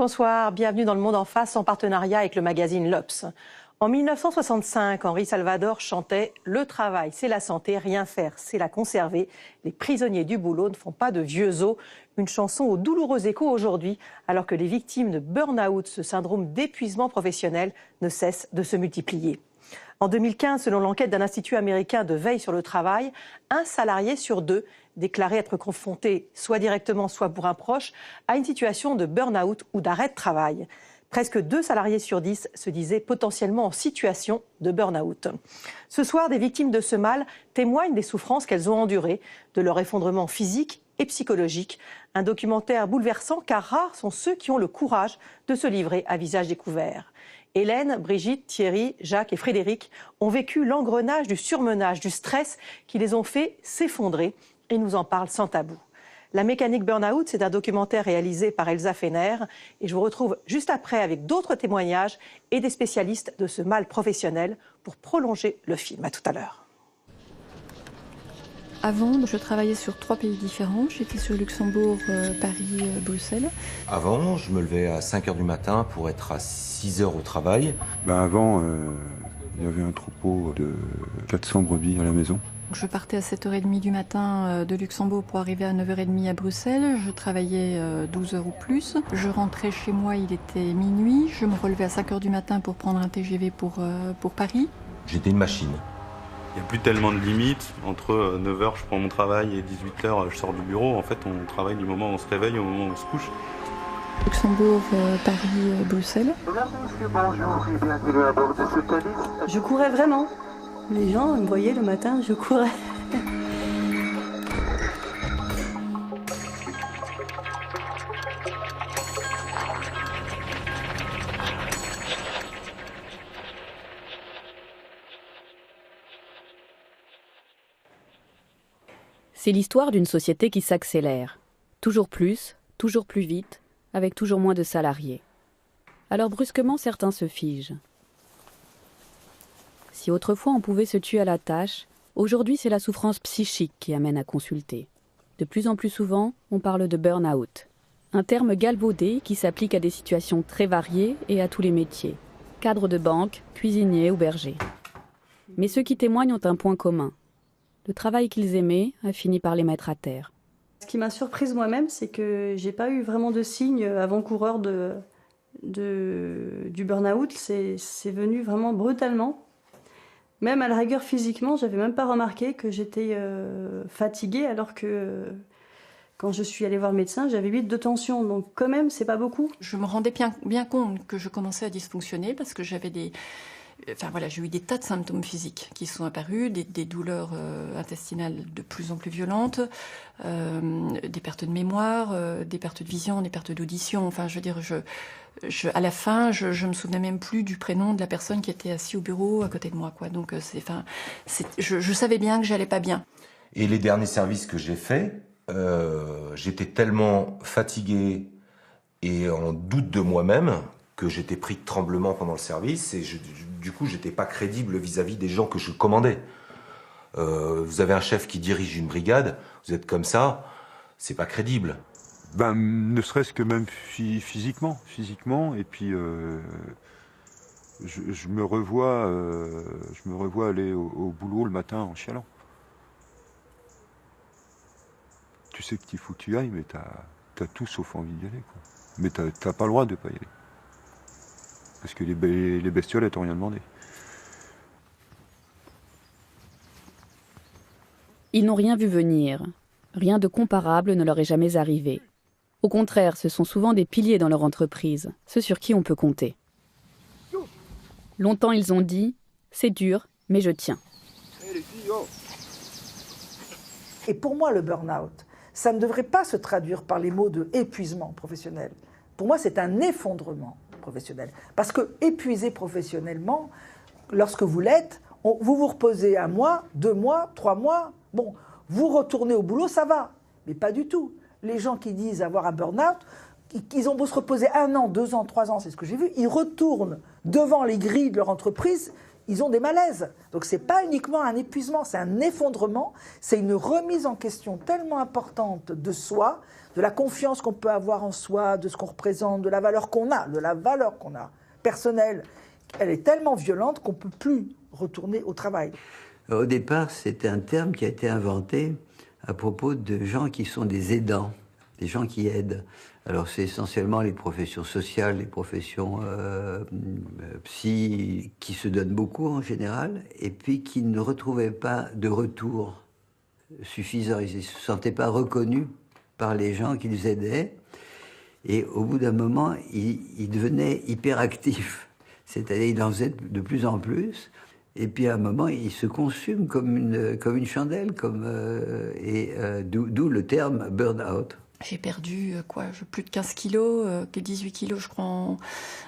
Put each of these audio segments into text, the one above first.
Bonsoir, bienvenue dans Le Monde en face en partenariat avec le magazine L'Obs. En 1965, Henri Salvador chantait « Le travail, c'est la santé, rien faire, c'est la conserver. Les prisonniers du boulot ne font pas de vieux os ». Une chanson au douloureux écho aujourd'hui, alors que les victimes de burn-out, ce syndrome d'épuisement professionnel, ne cessent de se multiplier. En 2015, selon l'enquête d'un institut américain de veille sur le travail, un salarié sur deux déclarait être confronté, soit directement, soit pour un proche, à une situation de burn-out ou d'arrêt de travail. Presque 2 salariés sur 10 se disaient potentiellement en situation de burn-out. Ce soir, des victimes de ce mal témoignent des souffrances qu'elles ont endurées, de leur effondrement physique et psychologique. Un documentaire bouleversant car rares sont ceux qui ont le courage de se livrer à visage découvert. Hélène, Brigitte, Thierry, Jacques et Frédéric ont vécu l'engrenage du surmenage, du stress qui les ont fait s'effondrer et nous en parlent sans tabou. La mécanique burn-out, c'est un documentaire réalisé par Elsa Fener et je vous retrouve juste après avec d'autres témoignages et des spécialistes de ce mal professionnel pour prolonger le film. À tout à l'heure. Avant, je travaillais sur 3 pays différents. J'étais sur Luxembourg, Paris, Bruxelles. Avant, je me levais à 5h du matin pour être à 6h au travail. Avant, il y avait un troupeau de 400 brebis à la maison. Je partais à 7h30 du matin de Luxembourg pour arriver à 9h30 à Bruxelles. Je travaillais 12 heures ou plus. Je rentrais chez moi, il était minuit. Je me relevais à 5h du matin pour prendre un TGV pour Paris. J'étais une machine. Il n'y a plus tellement de limites. Entre 9h, je prends mon travail et 18h, je sors du bureau. En fait, on travaille du moment où on se réveille au moment où on se couche. Luxembourg, Paris, Bruxelles. Bonjour et bienvenue à bord de ce Thalys. Je courais vraiment. Les gens me voyaient le matin, je courais. C'est l'histoire d'une société qui s'accélère. Toujours plus vite, avec toujours moins de salariés. Alors brusquement, certains se figent. Si autrefois on pouvait se tuer à la tâche, aujourd'hui c'est la souffrance psychique qui amène à consulter. De plus en plus souvent, on parle de burn-out. Un terme galvaudé qui s'applique à des situations très variées et à tous les métiers. Cadre de banque, cuisinier ou berger. Mais ceux qui témoignent ont un point commun. Le travail qu'ils aimaient a fini par les mettre à terre. Ce qui m'a surprise moi-même, c'est que j'ai pas eu vraiment de signes avant-coureurs du burn-out. C'est venu vraiment brutalement. Même à la rigueur physiquement, j'avais même pas remarqué que j'étais fatiguée alors que quand je suis allée voir le médecin, j'avais 8 de tension. Donc quand même, c'est pas beaucoup. Je me rendais bien compte que je commençais à dysfonctionner parce que j'avais j'ai eu des tas de symptômes physiques qui sont apparus, des douleurs intestinales de plus en plus violentes, des pertes de mémoire, des pertes de vision, des pertes d'audition. Enfin, je veux dire, à la fin, je me souvenais même plus du prénom de la personne qui était assise au bureau à côté de moi, quoi. Donc, je savais bien que j'allais pas bien. Et les derniers services que j'ai faits, j'étais tellement fatigué et en doute de moi-même que j'étais pris de tremblement pendant le service et du coup, j'étais pas crédible vis-à-vis des gens que je commandais. Vous avez un chef qui dirige une brigade, vous êtes comme ça, c'est pas crédible. Ne serait-ce que même physiquement, et puis je me revois aller au boulot le matin en chialant. Tu sais qu'il faut que tu ailles, mais t'as tout sauf envie d'y aller, quoi. Mais t'as pas le droit de pas y aller. Parce que les bestioles, elles t'ont rien demandé. Ils n'ont rien vu venir. Rien de comparable ne leur est jamais arrivé. Au contraire, ce sont souvent des piliers dans leur entreprise, ceux sur qui on peut compter. Longtemps, ils ont dit « c'est dur, mais je tiens ». Et pour moi, le burn-out, ça ne devrait pas se traduire par les mots de épuisement professionnel. Pour moi, c'est un effondrement professionnel. Parce que épuisé professionnellement, lorsque vous l'êtes, vous vous reposez 1 mois, 2 mois, 3 mois, bon, vous retournez au boulot, ça va. Mais pas du tout. Les gens qui disent avoir un burn-out, ils ont beau se reposer 1 an, 2 ans, 3 ans, c'est ce que j'ai vu, ils retournent devant les grilles de leur entreprise, ils ont des malaises. Donc c'est pas uniquement un épuisement, c'est un effondrement, c'est une remise en question tellement importante de soi, de la confiance qu'on peut avoir en soi, de ce qu'on représente, de la valeur qu'on a, personnelle. Elle est tellement violente qu'on ne peut plus retourner au travail. Au départ, c'était un terme qui a été inventé à propos de gens qui sont des aidants, des gens qui aident. Alors c'est essentiellement les professions sociales, les professions psy, qui se donnent beaucoup en général, et puis qui ne retrouvaient pas de retour suffisant. Ils ne se sentaient pas reconnus par les gens qui les aidaient. Et au bout d'un moment, ils devenaient hyperactifs. C'est-à-dire, ils en faisaient de plus en plus. Et puis à un moment, ils se consument comme une chandelle, d'où le terme burn-out. J'ai perdu plus de 15 kilos, 18 kilos je crois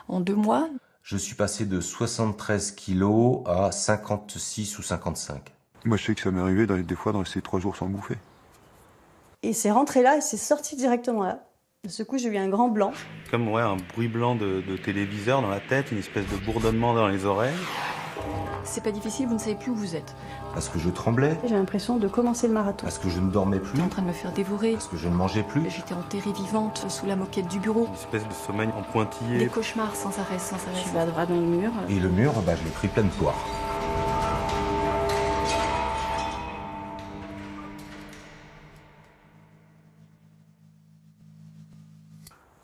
en 2 mois. Je suis passé de 73 kilos à 56 ou 55. Moi, je sais que ça m'est arrivé des fois de rester 3 jours sans bouffer. Et c'est rentré là et c'est sorti directement là. De ce coup, j'ai eu un grand blanc. Comme un bruit blanc de téléviseur dans la tête, une espèce de bourdonnement dans les oreilles. C'est pas difficile, vous ne savez plus où vous êtes. Parce que je tremblais. J'ai l'impression de commencer le marathon. Parce que je ne dormais plus. J'étais en train de me faire dévorer. Parce que je ne mangeais plus. J'étais enterrée vivante sous la moquette du bureau. Une espèce de sommeil en pointillé. Des cauchemars sans arrêt. Je suis droit dans le mur. Et le mur, je l'ai pris pleine poire.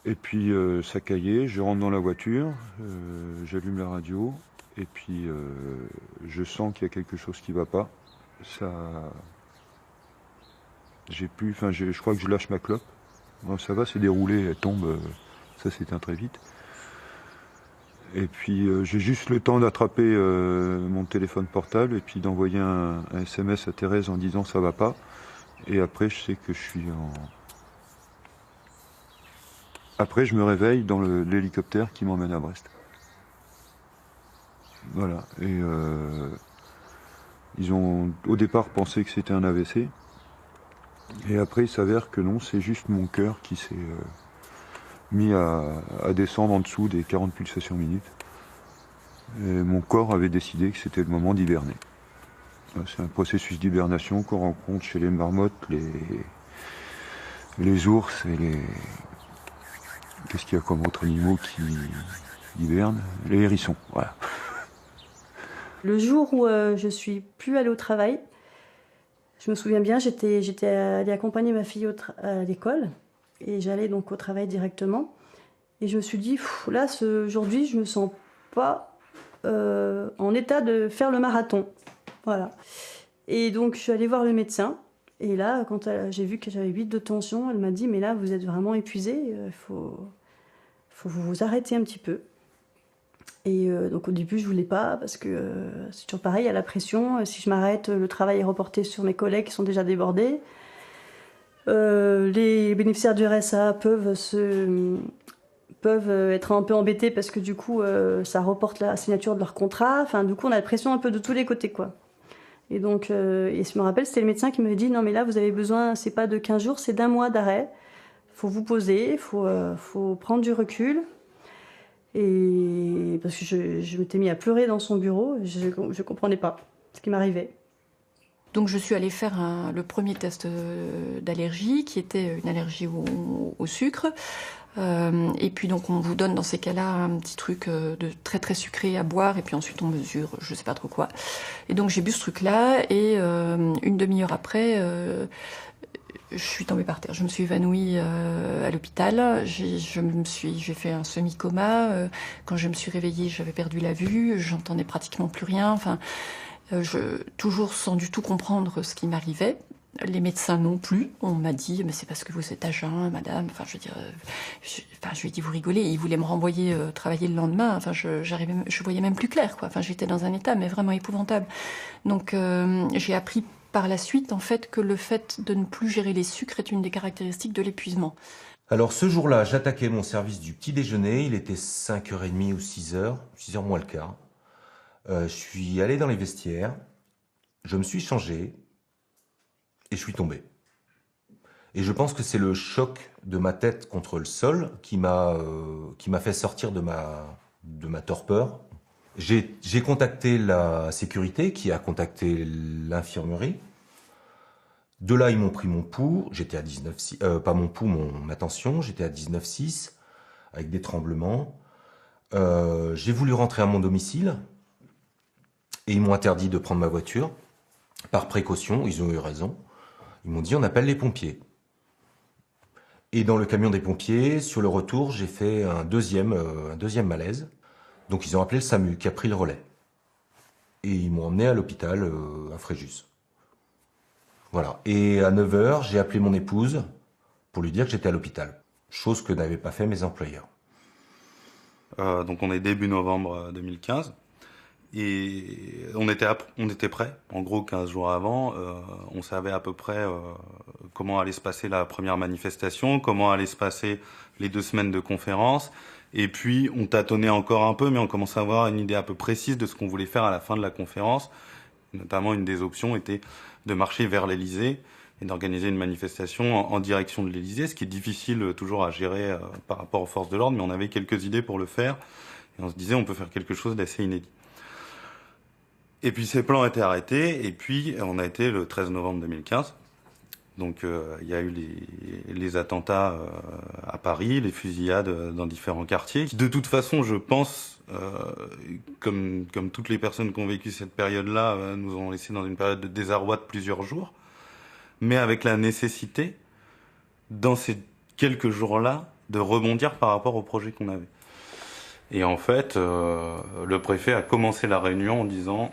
Et puis ça caillait, je rentre dans la voiture, j'allume la radio, et puis je sens qu'il y a quelque chose qui ne va pas. Je crois que je lâche ma clope. Bon, ça va, c'est déroulé, elle tombe, ça s'éteint très vite. Et puis j'ai juste le temps d'attraper mon téléphone portable et puis d'envoyer un SMS à Thérèse en disant ça va pas. Et après, je sais que je suis en... Après, je me réveille dans l'hélicoptère qui m'emmène à Brest. Voilà. Et ils ont au départ pensé que c'était un AVC. Et après, il s'avère que non, c'est juste mon cœur qui s'est mis à descendre en dessous des 40 pulsations minutes. Et mon corps avait décidé que c'était le moment d'hiberner. C'est un processus d'hibernation qu'on rencontre chez les marmottes, les ours et les... Qu'est-ce qu'il y a comme autres animaux qui hibernent? Les hérissons, voilà. Le jour où je suis plus allée au travail, je me souviens bien, j'étais allée accompagner ma fille à l'école et j'allais donc au travail directement. Et je me suis dit, là, aujourd'hui, je me sens pas en état de faire le marathon. Voilà. Et donc, je suis allée voir le médecin. Et là, quand j'ai vu que j'avais 8 de tension, elle m'a dit, mais là, vous êtes vraiment épuisé, il faut vous arrêter un petit peu. Et donc au début, je voulais pas, parce que c'est toujours pareil, il y a la pression. Si je m'arrête, le travail est reporté sur mes collègues qui sont déjà débordés. Les bénéficiaires du RSA peuvent être un peu embêtés parce que du coup, ça reporte la signature de leur contrat. Enfin, du coup, on a la pression un peu de tous les côtés, quoi. Et donc, et je me rappelle, c'était le médecin qui m'avait dit, non mais là, vous avez besoin, c'est pas de 15 jours, c'est d'1 mois d'arrêt. Faut vous poser, faut prendre du recul. Et parce que je m'étais mis à pleurer dans son bureau, je comprenais pas ce qui m'arrivait. Donc je suis allée faire le premier test d'allergie, qui était une allergie au sucre. Et puis donc on vous donne dans ces cas-là un petit truc de très très sucré à boire, et puis ensuite on mesure, je sais pas trop quoi. Et donc j'ai bu ce truc-là, et une demi-heure après, je suis tombée par terre. Je me suis évanouie à l'hôpital. J'ai fait un semi-coma. Quand je me suis réveillée, j'avais perdu la vue. J'entendais pratiquement plus rien. Enfin, toujours sans du tout comprendre ce qui m'arrivait. Les médecins non plus. On m'a dit, mais c'est parce que vous êtes à jeun, madame. Enfin, je veux dire, je lui ai dit, vous rigolez. Ils voulaient me renvoyer travailler le lendemain. Enfin, je voyais même plus clair, quoi. Enfin, j'étais dans un état, mais vraiment épouvantable. Donc, j'ai appris par la suite, en fait, que le fait de ne plus gérer les sucres est une des caractéristiques de l'épuisement. Alors, ce jour-là, j'attaquais mon service du petit déjeuner. Il était 5h30 ou 6h, 6h moins le quart. Je suis allé dans les vestiaires. Je me suis changé. Et je suis tombé. Et je pense que c'est le choc de ma tête contre le sol qui m'a fait sortir de ma torpeur J'ai contacté la sécurité qui a contacté l'infirmerie. De là, ils m'ont pris mon pouls. J'étais à 19,6, pas mon pouls, ma tension. J'étais à 19,6 avec des tremblements. J'ai voulu rentrer à mon domicile et ils m'ont interdit de prendre ma voiture par précaution. Ils ont eu raison. Ils m'ont dit on appelle les pompiers. Et dans le camion des pompiers, sur le retour, j'ai fait un deuxième malaise. Donc ils ont appelé le SAMU qui a pris le relais. Et ils m'ont emmené à l'hôpital à Fréjus. Voilà. Et à 9h, j'ai appelé mon épouse pour lui dire que j'étais à l'hôpital. Chose que n'avaient pas fait mes employeurs. Donc on est début novembre 2015. Et on était prêts. En gros, 15 jours avant, on savait à peu près comment allait se passer la première manifestation, comment allaient se passer les 2 semaines de conférence. Et puis, on tâtonnait encore un peu, mais on commençait à avoir une idée un peu précise de ce qu'on voulait faire à la fin de la conférence. Notamment, une des options était de marcher vers l'Élysée et d'organiser une manifestation en direction de l'Élysée, ce qui est difficile toujours à gérer par rapport aux forces de l'ordre, mais on avait quelques idées pour le faire. Et on se disait, on peut faire quelque chose d'assez inédit. Et puis ces plans étaient arrêtés, et puis on a été le 13 novembre 2015. Donc il y a eu les attentats à Paris, les fusillades dans différents quartiers. De toute façon, je pense, comme toutes les personnes qui ont vécu cette période-là, nous ont laissé dans une période de désarroi de plusieurs jours, mais avec la nécessité, dans ces quelques jours-là, de rebondir par rapport au projet qu'on avait. Et en fait, le préfet a commencé la réunion en disant...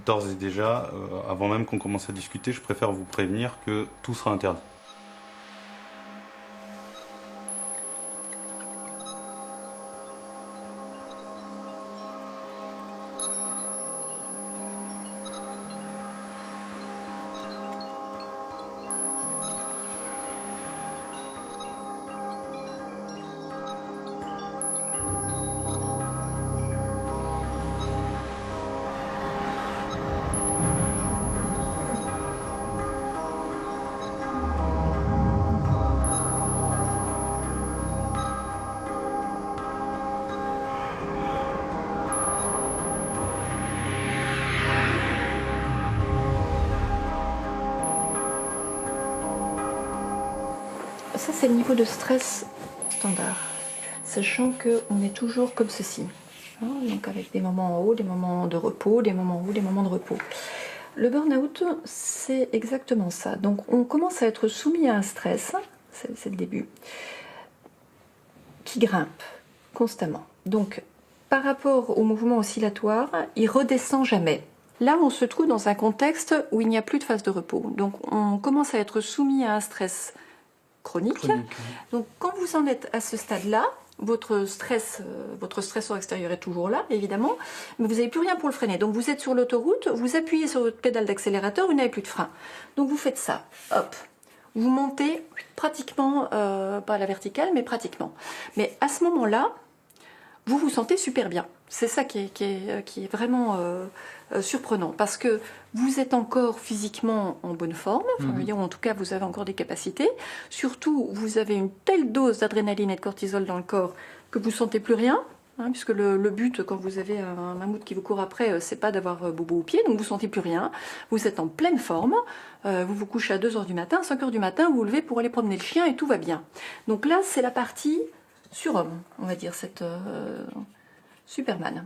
D'ores et déjà, avant même qu'on commence à discuter, je préfère vous prévenir que tout sera interdit. Ça, c'est le niveau de stress standard, sachant qu'on est toujours comme ceci, hein, donc avec des moments en haut, des moments de repos, des moments en haut, des moments de repos. Le burn-out, c'est exactement ça. Donc on commence à être soumis à un stress, c'est le début, qui grimpe constamment. Donc par rapport au mouvement oscillatoire, il redescend jamais. Là, on se trouve dans un contexte où il n'y a plus de phase de repos. Donc on commence à être soumis à un stress chronique. Donc quand vous en êtes à ce stade-là, votre stressor extérieur est toujours là, évidemment, mais vous n'avez plus rien pour le freiner. Donc vous êtes sur l'autoroute, vous appuyez sur votre pédale d'accélérateur, vous n'avez plus de frein. Donc vous faites ça, hop, vous montez pratiquement, pas à la verticale, mais pratiquement. Mais à ce moment-là, vous vous sentez super bien. C'est ça qui est vraiment surprenant, parce que vous êtes encore physiquement en bonne forme, enfin, je veux dire, en tout cas vous avez encore des capacités, surtout vous avez une telle dose d'adrénaline et de cortisol dans le corps que vous ne sentez plus rien, hein, puisque le but quand vous avez un mammouth qui vous court après, c'est pas d'avoir bobo au pied, donc vous ne sentez plus rien, vous êtes en pleine forme, vous vous couchez à 2h du matin, 5h du matin, vous vous levez pour aller promener le chien et tout va bien. Donc là c'est la partie surhomme, on va dire, cette... Superman.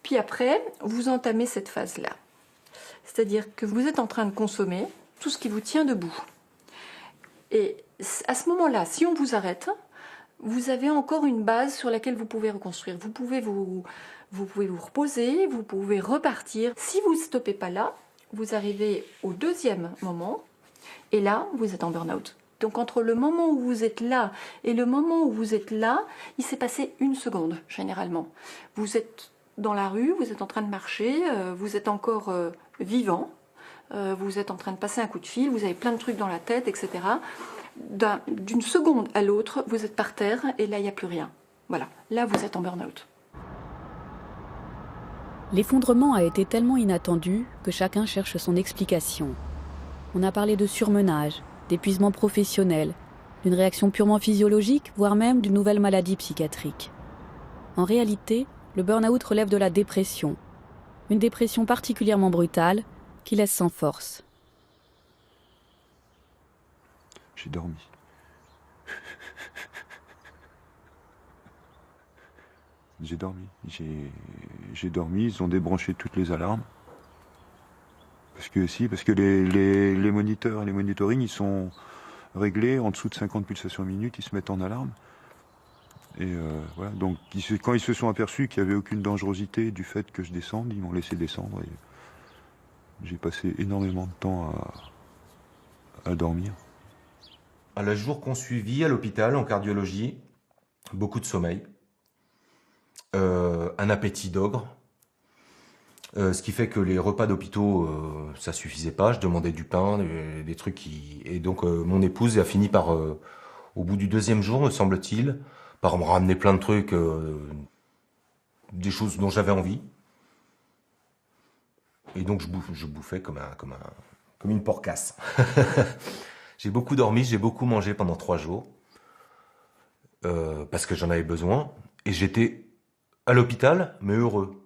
Puis après, vous entamez cette phase-là. C'est-à-dire que vous êtes en train de consommer tout ce qui vous tient debout. Et à ce moment-là, si on vous arrête, vous avez encore une base sur laquelle vous pouvez reconstruire. Vous pouvez vous reposer, vous pouvez repartir. Si vous ne stoppez pas là, vous arrivez au deuxième moment, et là, vous êtes en burn-out. Donc entre le moment où vous êtes là et le moment où vous êtes là, il s'est passé 1 seconde, généralement. Vous êtes dans la rue, vous êtes en train de marcher, vous êtes encore vivant, vous êtes en train de passer un coup de fil, vous avez plein de trucs dans la tête, etc. D'une seconde à l'autre, vous êtes par terre et là, il n'y a plus rien. Voilà, là, vous êtes en burn-out. L'effondrement a été tellement inattendu que chacun cherche son explication. On a parlé de surmenage, d'épuisement professionnel, d'une réaction purement physiologique, voire même d'une nouvelle maladie psychiatrique. En réalité, le burn-out relève de la dépression. Une dépression particulièrement brutale qui laisse sans force. J'ai dormi. J'ai dormi. J'ai dormi, ils ont débranché toutes les alarmes. Parce que les moniteurs et les monitorings, ils sont réglés en dessous de 50 pulsations minute, ils se mettent en alarme. Et voilà, donc quand ils se sont aperçus qu'il n'y avait aucune dangerosité du fait que je descende, ils m'ont laissé descendre. Et j'ai passé énormément de temps à dormir. À le jour qu'on suivit à l'hôpital en cardiologie, beaucoup de sommeil, un appétit d'ogre, ce qui fait que les repas d'hôpitaux, ça suffisait pas. Je demandais du pain, des trucs qui... Et donc mon épouse a fini par, au bout du 2e jour, me semble-t-il, par me ramener plein de trucs, des choses dont j'avais envie. Et donc je bouffais comme une porcasse. J'ai beaucoup dormi, j'ai beaucoup mangé pendant 3 jours, parce que j'en avais besoin. Et j'étais à l'hôpital, mais heureux.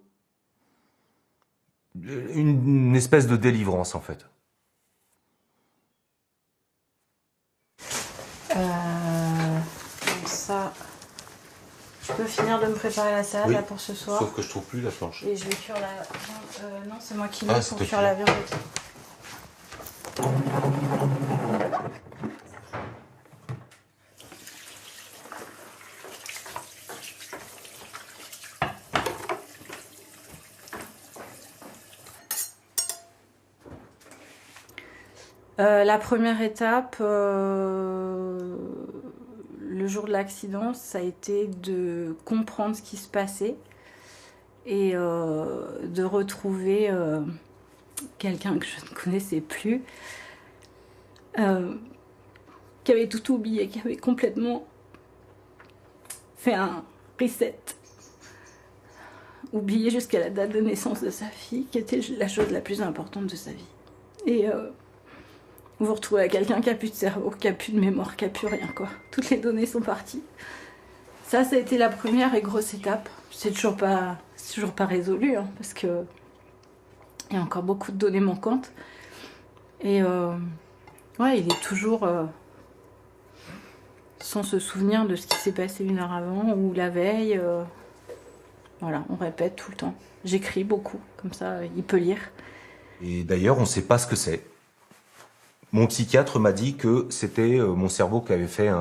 Une espèce de délivrance, en fait. Donc ça, je peux finir de me préparer la salade là, pour ce soir. Sauf que je trouve plus la planche. Et je vais cuire la viande. Non, c'est moi qui mets pour cuire qui... la viande. La première étape, le jour de l'accident, ça a été de comprendre ce qui se passait et de retrouver quelqu'un que je ne connaissais plus, qui avait tout oublié, qui avait complètement fait un reset, oublié jusqu'à la date de naissance de sa fille, qui était la chose la plus importante de sa vie. Et vous vous retrouvez avec quelqu'un qui a plus de cerveau, qui a plus de mémoire, qui a plus rien, quoi. Toutes les données sont parties. Ça a été la première et grosse étape. C'est toujours pas résolu, hein, parce que il y a encore beaucoup de données manquantes. Et ouais, il est toujours sans se souvenir de ce qui s'est passé 1 heure avant ou la veille. Voilà, on répète tout le temps. J'écris beaucoup, comme ça, il peut lire. Et d'ailleurs, on ne sait pas ce que c'est. Mon psychiatre m'a dit que c'était mon cerveau qui avait fait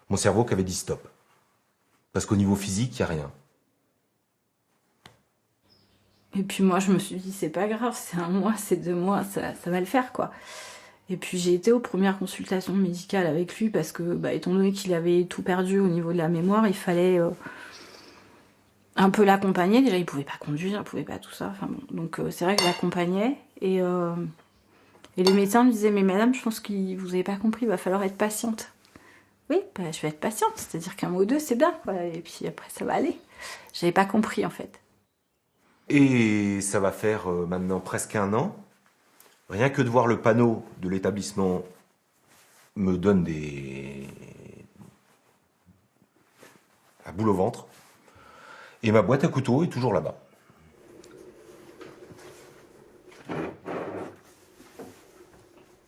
mon cerveau qui avait dit stop. Parce qu'au niveau physique, il n'y a rien. Et puis moi, je me suis dit, c'est pas grave, c'est 1 mois, c'est 2 mois, ça va le faire, quoi. Et puis j'ai été aux premières consultations médicales avec lui parce que, étant donné qu'il avait tout perdu au niveau de la mémoire, il fallait un peu l'accompagner. Déjà, il pouvait pas conduire, il pouvait pas tout ça. Enfin bon, donc c'est vrai que je l'accompagnais. Et les médecins me disaient, mais madame, je pense que vous avez pas compris, il va falloir être patiente. Oui, je vais être patiente, c'est-à-dire qu'un mot ou 2, c'est bien, quoi. Et puis après, ça va aller. J'avais pas compris, en fait. Et ça va faire maintenant presque 1 an. Rien que de voir le panneau de l'établissement me donne la boule au ventre. Et ma boîte à couteaux est toujours là-bas.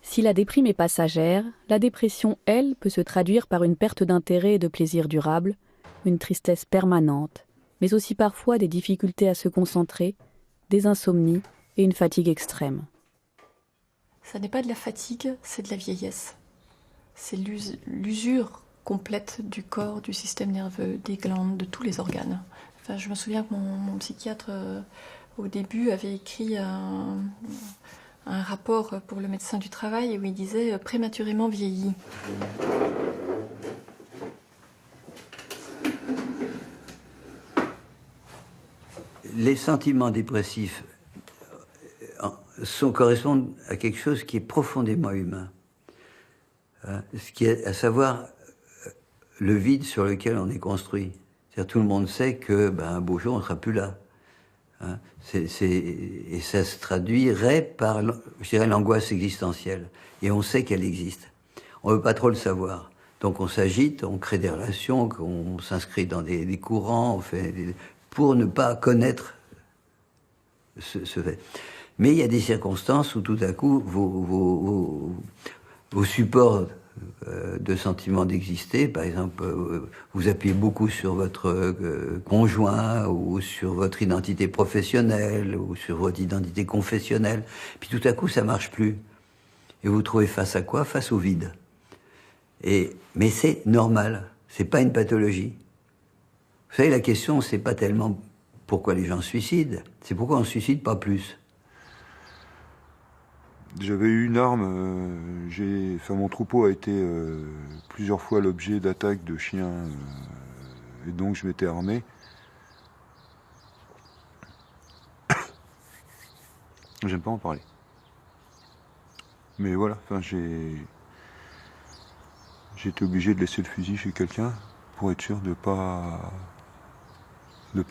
Si la déprime est passagère, la dépression, elle, peut se traduire par une perte d'intérêt et de plaisir durable, une tristesse permanente, mais aussi parfois des difficultés à se concentrer, des insomnies et une fatigue extrême. Ça n'est pas de la fatigue, c'est de la vieillesse. C'est l'usure complète du corps, du système nerveux, des glandes, de tous les organes. Enfin, je me souviens que mon psychiatre, au début, avait écrit un rapport pour le médecin du travail où il disait « prématurément vieilli ». Les sentiments dépressifs correspondent à quelque chose qui est profondément humain. Ce qui est, à savoir, le vide sur lequel on est construit. C'est-à-dire, tout le monde sait que, un beau jour, on ne sera plus là. Et ça se traduirait par, je dirais, l'angoisse existentielle. Et on sait qu'elle existe. On ne veut pas trop le savoir. Donc on s'agite, on crée des relations, on s'inscrit dans des courants, pour ne pas connaître ce fait. Mais il y a des circonstances où tout à coup, vos supports de sentiment d'exister, par exemple, vous appuyez beaucoup sur votre conjoint, ou sur votre identité professionnelle, ou sur votre identité confessionnelle, puis tout à coup, ça marche plus. Et vous vous trouvez face à quoi? Face au vide. Mais c'est normal, c'est pas une pathologie. Vous savez, la question, c'est pas tellement pourquoi les gens se suicident, c'est pourquoi on se suicide pas plus. J'avais eu une arme, mon troupeau a été plusieurs fois l'objet d'attaques de chiens, et donc je m'étais armé. J'aime pas en parler. Mais voilà, j'ai été obligé de laisser le fusil chez quelqu'un pour être sûr de pas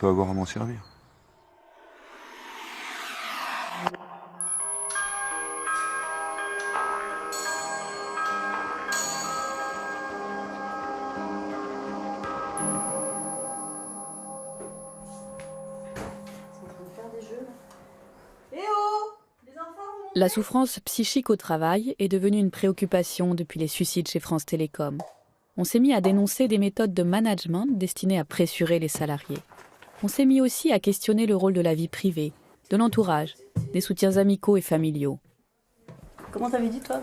avoir à m'en servir. La souffrance psychique au travail est devenue une préoccupation depuis les suicides chez France Télécom. On s'est mis à dénoncer des méthodes de management destinées à pressurer les salariés. On s'est mis aussi à questionner le rôle de la vie privée, de l'entourage, des soutiens amicaux et familiaux. Comment t'avais dit, toi?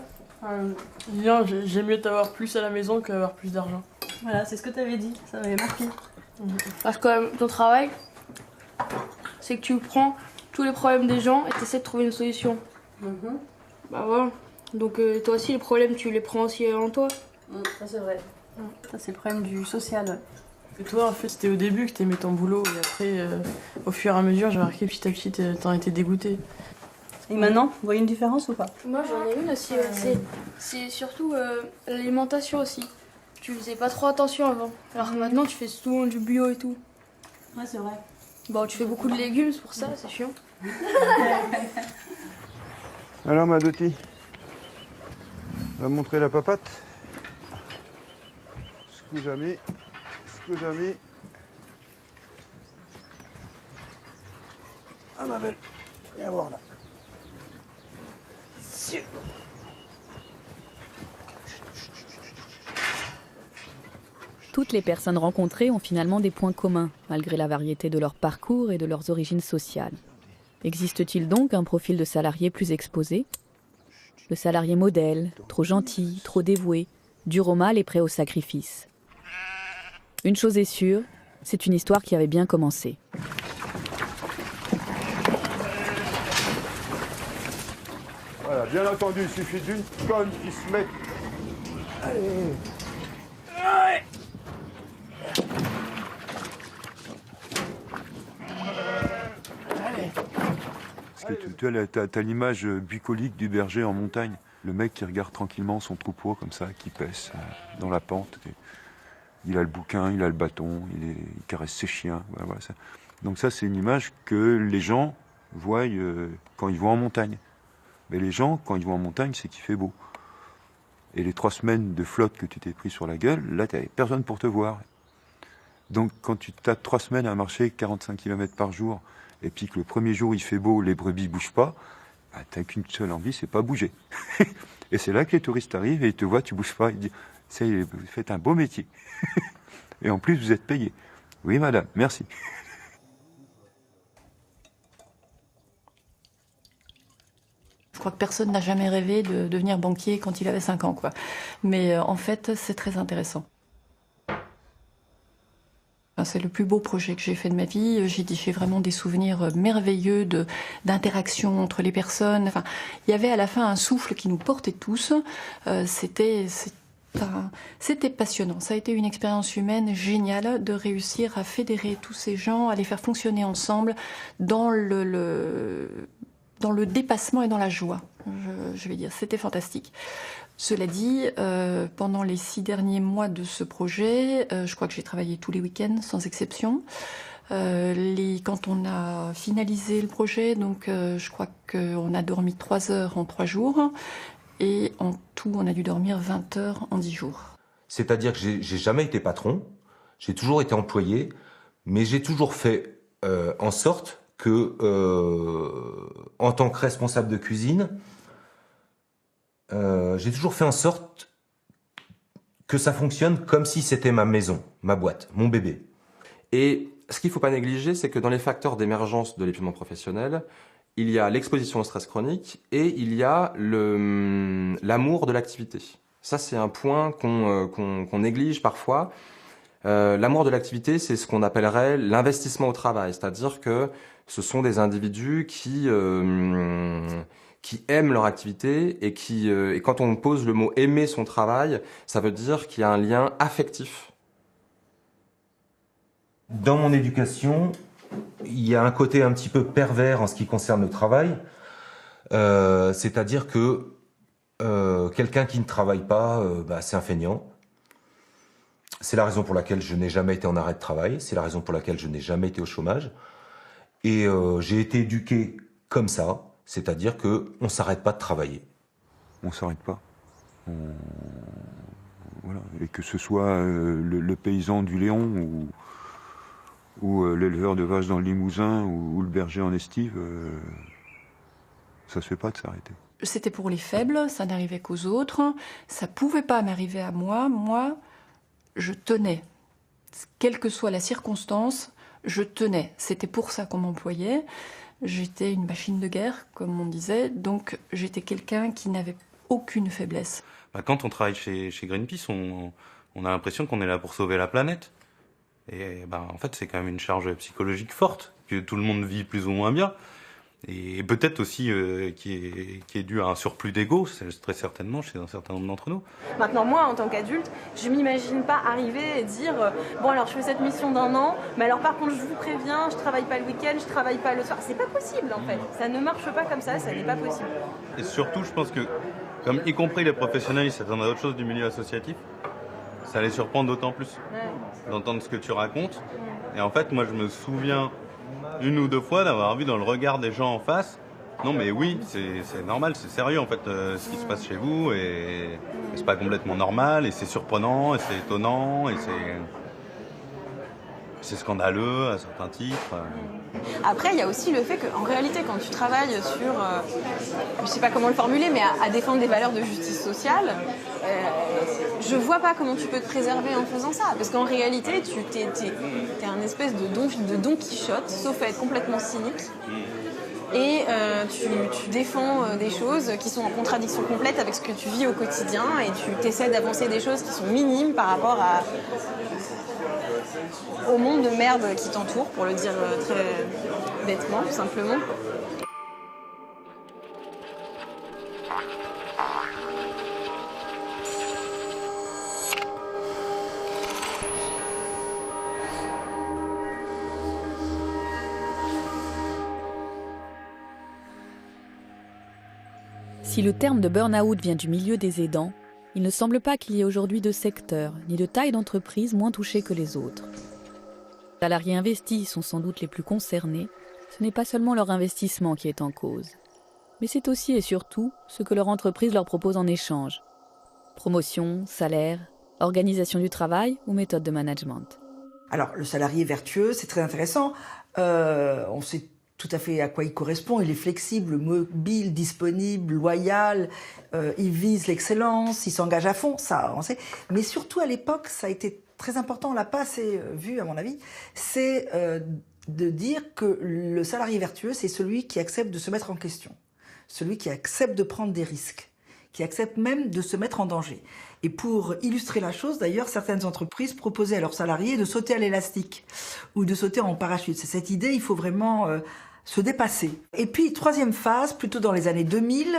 Bien, j'aime mieux t'avoir plus à la maison qu'avoir plus d'argent. Voilà, c'est ce que t'avais dit, ça m'avait marqué. Parce que ton travail, c'est que tu prends tous les problèmes des gens et tu essaies de trouver une solution. Bah voilà. Donc toi aussi, les problèmes, tu les prends aussi en toi. Ça, c'est vrai. Ça, c'est le problème du social. Et toi, en fait, c'était au début que t'aimais ton boulot, et après, au fur et à mesure, j'ai remarqué petit à petit, t'en étais dégoûté. Et maintenant, vous voyez une différence ou pas? Moi, j'en ai une aussi. C'est surtout l'alimentation aussi. Tu faisais pas trop attention avant. Alors maintenant, tu fais souvent du bio et tout. Ouais, c'est vrai. Bon, tu fais beaucoup de légumes, c'est pour ça, c'est chiant. Alors, ma Dottie, on va montrer la papate. Scusami. Ah, ma belle, viens voir là. Toutes les personnes rencontrées ont finalement des points communs, malgré la variété de leur parcours et de leurs origines sociales. Existe-t-il donc un profil de salarié plus exposé? Le salarié modèle, trop gentil, trop dévoué, dur au mal et prêt au sacrifice. Une chose est sûre, c'est une histoire qui avait bien commencé. Voilà, bien entendu, il suffit d'une conne qui se met. Allez. Parce que tu as l'image bucolique du berger en montagne. Le mec qui regarde tranquillement son troupeau comme ça, qui pèse dans la pente. Il a le bouquin, il a le bâton, il caresse ses chiens. Voilà, ça. Donc ça, c'est une image que les gens voient quand ils vont en montagne. Mais les gens, quand ils vont en montagne, c'est qu'il fait beau. Et les 3 semaines de flotte que tu t'es pris sur la gueule, là, tu n'avais personne pour te voir. Donc quand tu tapes 3 semaines à marcher 45 km par jour, et puis que le premier jour il fait beau, les brebis ne bougent pas, bah, tu n'as qu'une seule envie, c'est pas bouger. Et c'est là que les touristes arrivent et ils te voient, tu ne bouges pas. Ils disent, ça y est, vous faites un beau métier. Et en plus, vous êtes payé. Oui, madame, merci. Je crois que personne n'a jamais rêvé de devenir banquier quand il avait 5 ans, quoi. Mais en fait, c'est très intéressant. C'est le plus beau projet que j'ai fait de ma vie. J'ai vraiment des souvenirs merveilleux d'interaction entre les personnes. Enfin, il y avait à la fin un souffle qui nous portait tous. C'était passionnant. Ça a été une expérience humaine géniale de réussir à fédérer tous ces gens, à les faire fonctionner ensemble dans le dépassement et dans la joie. Je vais dire, c'était fantastique. Cela dit, pendant les 6 derniers mois de ce projet, je crois que j'ai travaillé tous les week-ends, sans exception. Quand on a finalisé le projet, donc je crois qu'on a dormi 3 heures en 3 jours. Et en tout, on a dû dormir 20 heures en 10 jours. C'est-à-dire que j'ai jamais été patron, j'ai toujours été employé, mais j'ai toujours fait en sorte que, en tant que responsable de cuisine, j'ai toujours fait en sorte que ça fonctionne comme si c'était ma maison, ma boîte, mon bébé. Et ce qu'il ne faut pas négliger, c'est que dans les facteurs d'émergence de l'épuisement professionnel, il y a l'exposition au stress chronique et il y a l'amour de l'activité. Ça, c'est un point qu'on néglige parfois. L'amour de l'activité, c'est ce qu'on appellerait l'investissement au travail. C'est-à-dire que ce sont des individus qui aiment leur activité et quand on pose le mot « aimer son travail », ça veut dire qu'il y a un lien affectif. Dans mon éducation, il y a un côté un petit peu pervers en ce qui concerne le travail. C'est-à-dire que quelqu'un qui ne travaille pas, c'est un feignant. C'est la raison pour laquelle je n'ai jamais été en arrêt de travail. C'est la raison pour laquelle je n'ai jamais été au chômage. Et j'ai été éduqué comme ça. C'est-à-dire qu'on ne s'arrête pas de travailler. On ne s'arrête pas. Voilà. Et que ce soit le paysan du Léon ou l'éleveur de vaches dans le Limousin ou le berger en estive, ça ne se fait pas de s'arrêter. C'était pour les faibles, ça n'arrivait qu'aux autres. Ça ne pouvait pas m'arriver à moi. Moi, je tenais. Quelle que soit la circonstance, je tenais. C'était pour ça qu'on m'employait. J'étais une machine de guerre, comme on disait, donc j'étais quelqu'un qui n'avait aucune faiblesse. Quand on travaille chez Greenpeace, on a l'impression qu'on est là pour sauver la planète. Et en fait, c'est quand même une charge psychologique forte, que tout le monde vit plus ou moins bien. Et peut-être aussi qui est dû à un surplus d'ego, très certainement chez un certain nombre d'entre nous. Maintenant, moi, en tant qu'adulte, je m'imagine pas arriver et dire bon, alors je fais cette mission d'1 an, mais alors par contre, je vous préviens, je travaille pas le week-end, je travaille pas le soir. C'est pas possible, en fait. Ça ne marche pas comme ça n'est pas possible. Et surtout, je pense que, comme y compris les professionnels, ils s'attendent à autre chose du milieu associatif, ça les surprend d'autant plus d'entendre ce que tu racontes. Et en fait, moi, je me souviens 1 ou 2 fois d'avoir vu dans le regard des gens en face, non mais oui, c'est normal, c'est sérieux en fait ce qui se passe chez vous et c'est pas complètement normal et c'est surprenant et c'est étonnant et c'est scandaleux à certains titres. Après, il y a aussi le fait qu'en réalité, quand tu travailles sur, je sais pas comment le formuler, mais à défendre des valeurs de justice sociale, je vois pas comment tu peux te préserver en faisant ça. Parce qu'en réalité, t'es un espèce de Don Quichotte, sauf à être complètement cynique. Et tu défends des choses qui sont en contradiction complète avec ce que tu vis au quotidien et tu t'essaies d'avancer des choses qui sont minimes par rapport au monde de merde qui t'entoure, pour le dire très bêtement, tout simplement. Si le terme de burn-out vient du milieu des aidants, il ne semble pas qu'il y ait aujourd'hui de secteur ni de taille d'entreprise moins touchés que les autres. Les salariés investis sont sans doute les plus concernés. Ce n'est pas seulement leur investissement qui est en cause, mais c'est aussi et surtout ce que leur entreprise leur propose en échange. Promotion, salaire, organisation du travail ou méthode de management. Alors, le salarié vertueux, c'est très intéressant. On sait tout à fait à quoi il correspond. Il est flexible, mobile, disponible, loyal. Il vise l'excellence, il s'engage à fond, ça, on sait. Mais surtout, à l'époque, ça a été très important, on l'a pas assez vu, à mon avis, c'est de dire que le salarié vertueux, c'est celui qui accepte de se mettre en question, celui qui accepte de prendre des risques, qui accepte même de se mettre en danger. Et pour illustrer la chose, d'ailleurs, certaines entreprises proposaient à leurs salariés de sauter à l'élastique ou de sauter en parachute. C'est cette idée, il faut vraiment se dépasser. Et puis, 3e phase, plutôt dans les années 2000,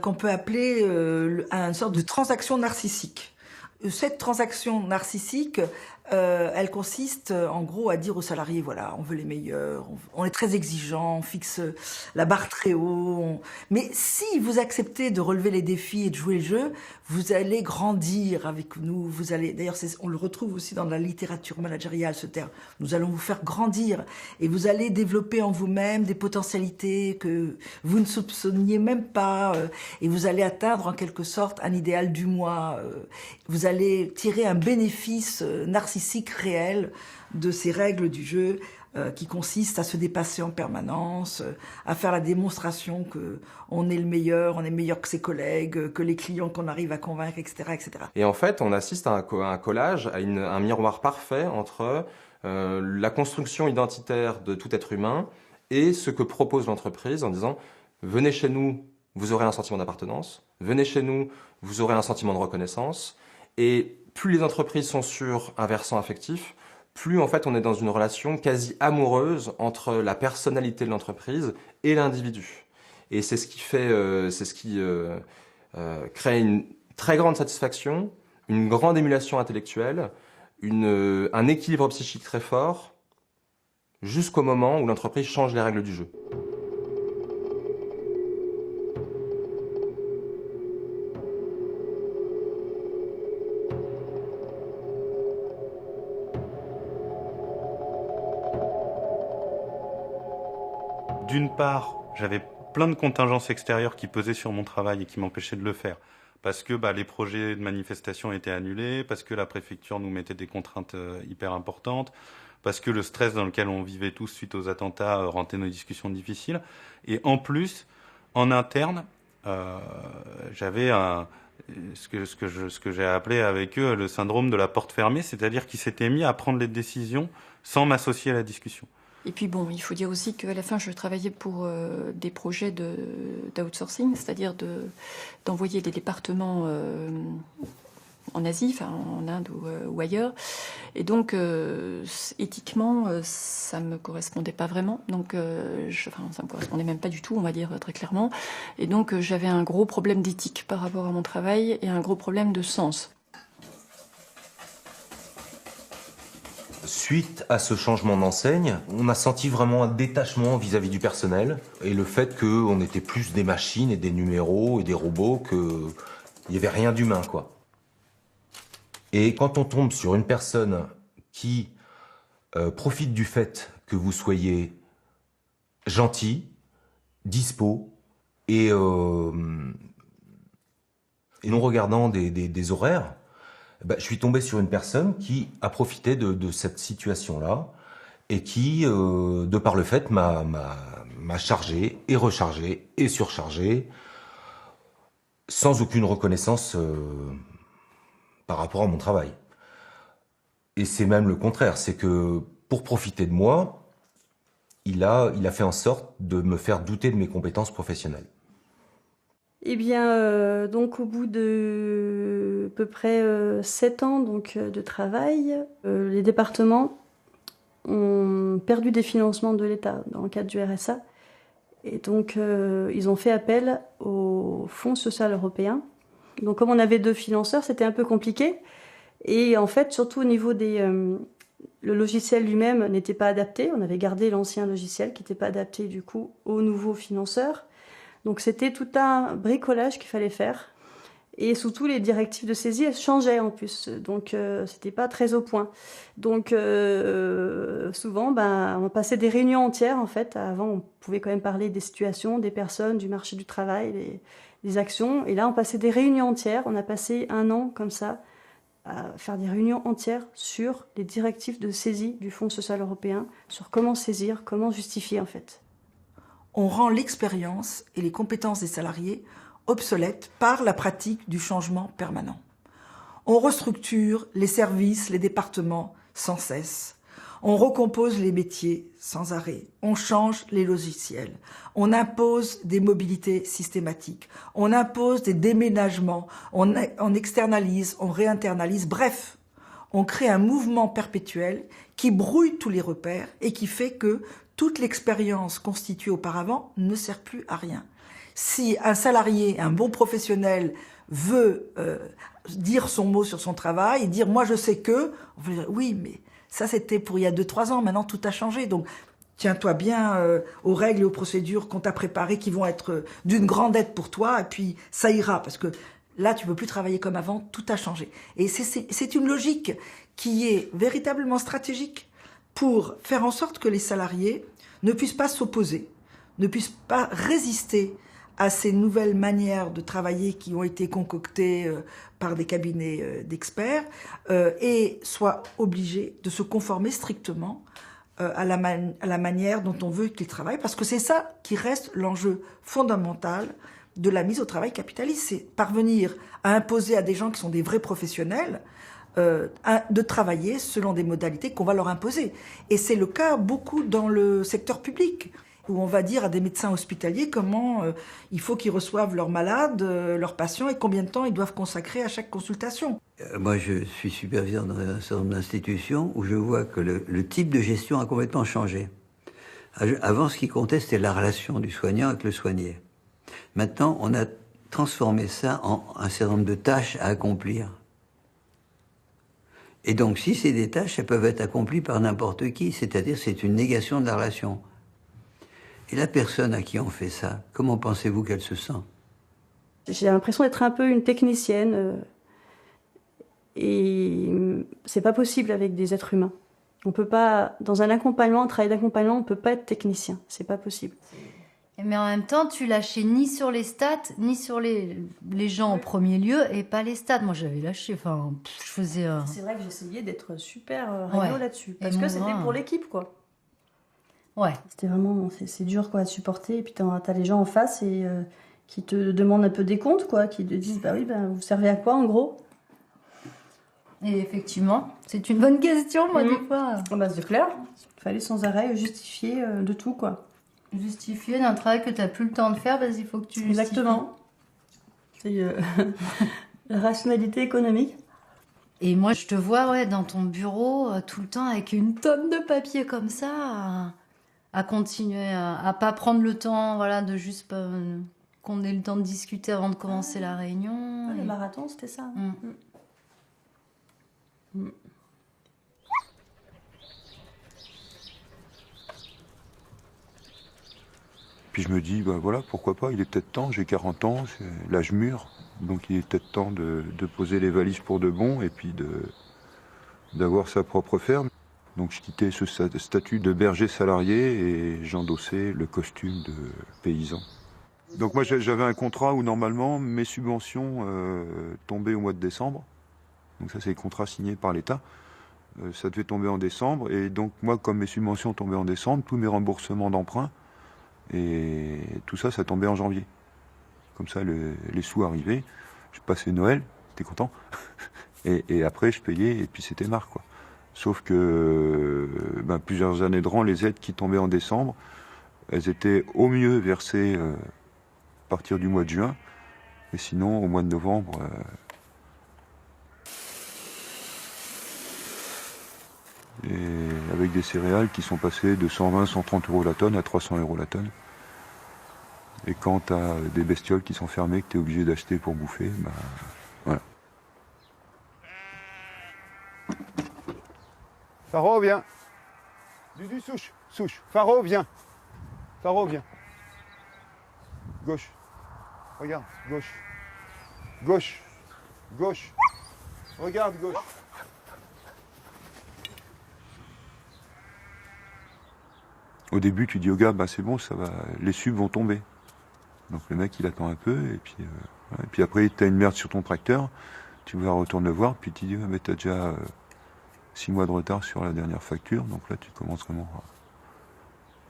qu'on peut appeler une sorte de transaction narcissique. Cette transaction narcissique, elle consiste en gros à dire aux salariés, voilà, on veut les meilleurs, on est très exigeant, on fixe la barre très haut. Mais si vous acceptez de relever les défis et de jouer le jeu, vous allez grandir avec nous. Vous allez, d'ailleurs, on le retrouve aussi dans la littérature managériale, ce terme. Nous allons vous faire grandir et vous allez développer en vous-même des potentialités que vous ne soupçonniez même pas. Et vous allez atteindre en quelque sorte un idéal du moi. Vous allez tirer un bénéfice narcissique réel de ces règles du jeu qui consistent à se dépasser en permanence, à faire la démonstration qu'on est le meilleur, on est meilleur que ses collègues, que les clients qu'on arrive à convaincre, etc. etc. Et en fait, on assiste à un collage, à un miroir parfait entre la construction identitaire de tout être humain et ce que propose l'entreprise en disant « Venez chez nous, vous aurez un sentiment d'appartenance. Venez chez nous, vous aurez un sentiment de reconnaissance. » Et plus les entreprises sont sur un versant affectif, plus en fait on est dans une relation quasi amoureuse entre la personnalité de l'entreprise et l'individu. Et c'est ce qui fait, crée une très grande satisfaction, une grande émulation intellectuelle, un équilibre psychique très fort, jusqu'au moment où l'entreprise change les règles du jeu. D'une part, j'avais plein de contingences extérieures qui pesaient sur mon travail et qui m'empêchaient de le faire. Parce que les projets de manifestation étaient annulés, parce que la préfecture nous mettait des contraintes hyper importantes, parce que le stress dans lequel on vivait tous suite aux attentats rendait nos discussions difficiles. Et en plus, en interne, j'avais ce que j'ai appelé avec eux le syndrome de la porte fermée, c'est-à-dire qu'ils s'étaient mis à prendre les décisions sans m'associer à la discussion. Et puis bon, il faut dire aussi qu'à la fin, je travaillais pour des projets d'outsourcing, c'est-à-dire d'envoyer des départements en Asie, enfin en Inde ou ailleurs. Et donc, éthiquement, ça me correspondait pas vraiment. Donc, ça me correspondait même pas du tout, on va dire très clairement. Et donc, j'avais un gros problème d'éthique par rapport à mon travail et un gros problème de sens. Suite à ce changement d'enseigne, on a senti vraiment un détachement vis-à-vis du personnel et le fait qu'on était plus des machines et des numéros et des robots qu'il n'y avait rien d'humain, quoi. Et quand on tombe sur une personne qui profite du fait que vous soyez gentil, dispo et non regardant des horaires, je suis tombé sur une personne qui a profité de cette situation-là et qui, de par le fait, m'a chargé et rechargé et surchargé sans aucune reconnaissance par rapport à mon travail. Et c'est même le contraire, c'est que pour profiter de moi, il a fait en sorte de me faire douter de mes compétences professionnelles. Eh bien, donc au bout de à peu près 7 ans de travail, les départements ont perdu des financements de l'État dans le cadre du RSA. Et donc, ils ont fait appel au Fonds social européen. Donc, comme on avait 2 financeurs, c'était un peu compliqué. Et en fait, surtout au niveau le logiciel lui-même n'était pas adapté. On avait gardé l'ancien logiciel qui n'était pas adapté du coup aux nouveaux financeurs. Donc c'était tout un bricolage qu'il fallait faire. Et surtout, les directives de saisie, elles changeaient en plus. Donc, c'était pas très au point. Donc, souvent, on passait des réunions entières, en fait. Avant, on pouvait quand même parler des situations, des personnes, du marché du travail, des actions. Et là, on passait des réunions entières. On a passé 1 an, comme ça, à faire des réunions entières sur les directives de saisie du Fonds social européen, sur comment saisir, comment justifier, en fait. On rend l'expérience et les compétences des salariés obsolètes par la pratique du changement permanent. On restructure les services, les départements sans cesse. On recompose les métiers sans arrêt. On change les logiciels. On impose des mobilités systématiques. On impose des déménagements. On externalise, on réinternalise. Bref, on crée un mouvement perpétuel qui brouille tous les repères et qui fait que toute l'expérience constituée auparavant ne sert plus à rien. Si un salarié, un bon professionnel veut dire son mot sur son travail et dire « moi je sais que », on va dire « oui, mais ça c'était pour il y a 2-3 ans, maintenant tout a changé ». Donc tiens-toi bien aux règles et aux procédures qu'on t'a préparées qui vont être d'une grande aide pour toi et puis ça ira parce que là tu ne peux plus travailler comme avant, tout a changé. Et c'est une logique qui est véritablement stratégique pour faire en sorte que les salariés ne puissent pas s'opposer, ne puissent pas résister à ces nouvelles manières de travailler qui ont été concoctées par des cabinets d'experts et soient obligés de se conformer strictement à la manière dont on veut qu'ils travaillent, parce que c'est ça qui reste l'enjeu fondamental de la mise au travail capitaliste, c'est parvenir à imposer à des gens qui sont des vrais professionnels de travailler selon des modalités qu'on va leur imposer. Et c'est le cas beaucoup dans le secteur public, où on va dire à des médecins hospitaliers comment il faut qu'ils reçoivent leurs malades, leurs patients, et combien de temps ils doivent consacrer à chaque consultation. Moi, je suis superviseur dans un certain nombre d'institutions où je vois que le type de gestion a complètement changé. Avant, ce qui comptait, c'était la relation du soignant avec le soigné. Maintenant, on a transformé ça en un certain nombre de tâches à accomplir. Et donc, si c'est des tâches, elles peuvent être accomplies par n'importe qui, c'est-à-dire c'est une négation de la relation. Et la personne à qui on fait ça, comment pensez-vous qu'elle se sent? J'ai l'impression d'être un peu une technicienne. Et c'est pas possible avec des êtres humains. On peut pas, dans un accompagnement, un travail d'accompagnement, on peut pas être technicien. C'est pas possible. Mais en même temps, tu lâchais ni sur les stats, ni sur les gens en premier lieu, et pas les stats. Moi, j'avais lâché. Enfin, je faisais. C'est vrai que j'essayais d'être super réglo là-dessus, parce que c'était pour l'équipe, quoi. Ouais. C'était vraiment, c'est dur, quoi, à supporter. Et puis t'as les gens en face et qui te demandent un peu des comptes, quoi, qui te disent, bah oui, vous servez à quoi, en gros? Et effectivement, c'est une bonne question, moi, des fois. Ah bah, c'est clair. Il fallait sans arrêt justifier de tout, quoi. Justifier d'un travail que tu n'as plus le temps de faire parce qu'il faut que tu justifies. Exactement. C'est la rationalité économique. Et moi, je te vois dans ton bureau tout le temps avec une tonne de papier comme ça, à continuer, à pas prendre le temps, voilà, de juste qu'on ait le temps de discuter avant de commencer la réunion. Le marathon, c'était ça. Puis je me dis, bah voilà, pourquoi pas, il est peut-être temps, j'ai 40 ans, c'est l'âge mûr, donc il est peut-être temps de poser les valises pour de bon et puis d'avoir sa propre ferme. Donc je quittais ce statut de berger salarié et j'endossais le costume de paysan. Donc moi j'avais un contrat où normalement mes subventions tombaient au mois de décembre. Donc ça c'est les contrats signés par l'État. Ça devait tomber en décembre et donc moi comme mes subventions tombaient en décembre, tous mes remboursements d'emprunt et tout ça tombait en janvier. Comme ça les sous arrivaient, je passais Noël, j'étais content. et après je payais et puis c'était marre quoi. Sauf que plusieurs années de rang, les aides qui tombaient en décembre, elles étaient au mieux versées à partir du mois de juin, et sinon au mois de novembre. Et avec des céréales qui sont passées de 120, 130 euros la tonne à 300 euros la tonne. Et quand tu as des bestioles qui sont fermées, que tu es obligé d'acheter pour bouffer, voilà. Faro, viens. Dudu, souche. Faro, viens. Faro, viens. Gauche. Regarde, gauche. Gauche. Regarde, gauche. Au début, tu dis au gars, c'est bon, ça va, les subs vont tomber. Donc le mec, il attend un peu, et puis après, tu as une merde sur ton tracteur, tu vas retourner le voir, puis tu dis, mais t'as déjà 6 mois de retard sur la dernière facture, donc là, tu commences vraiment.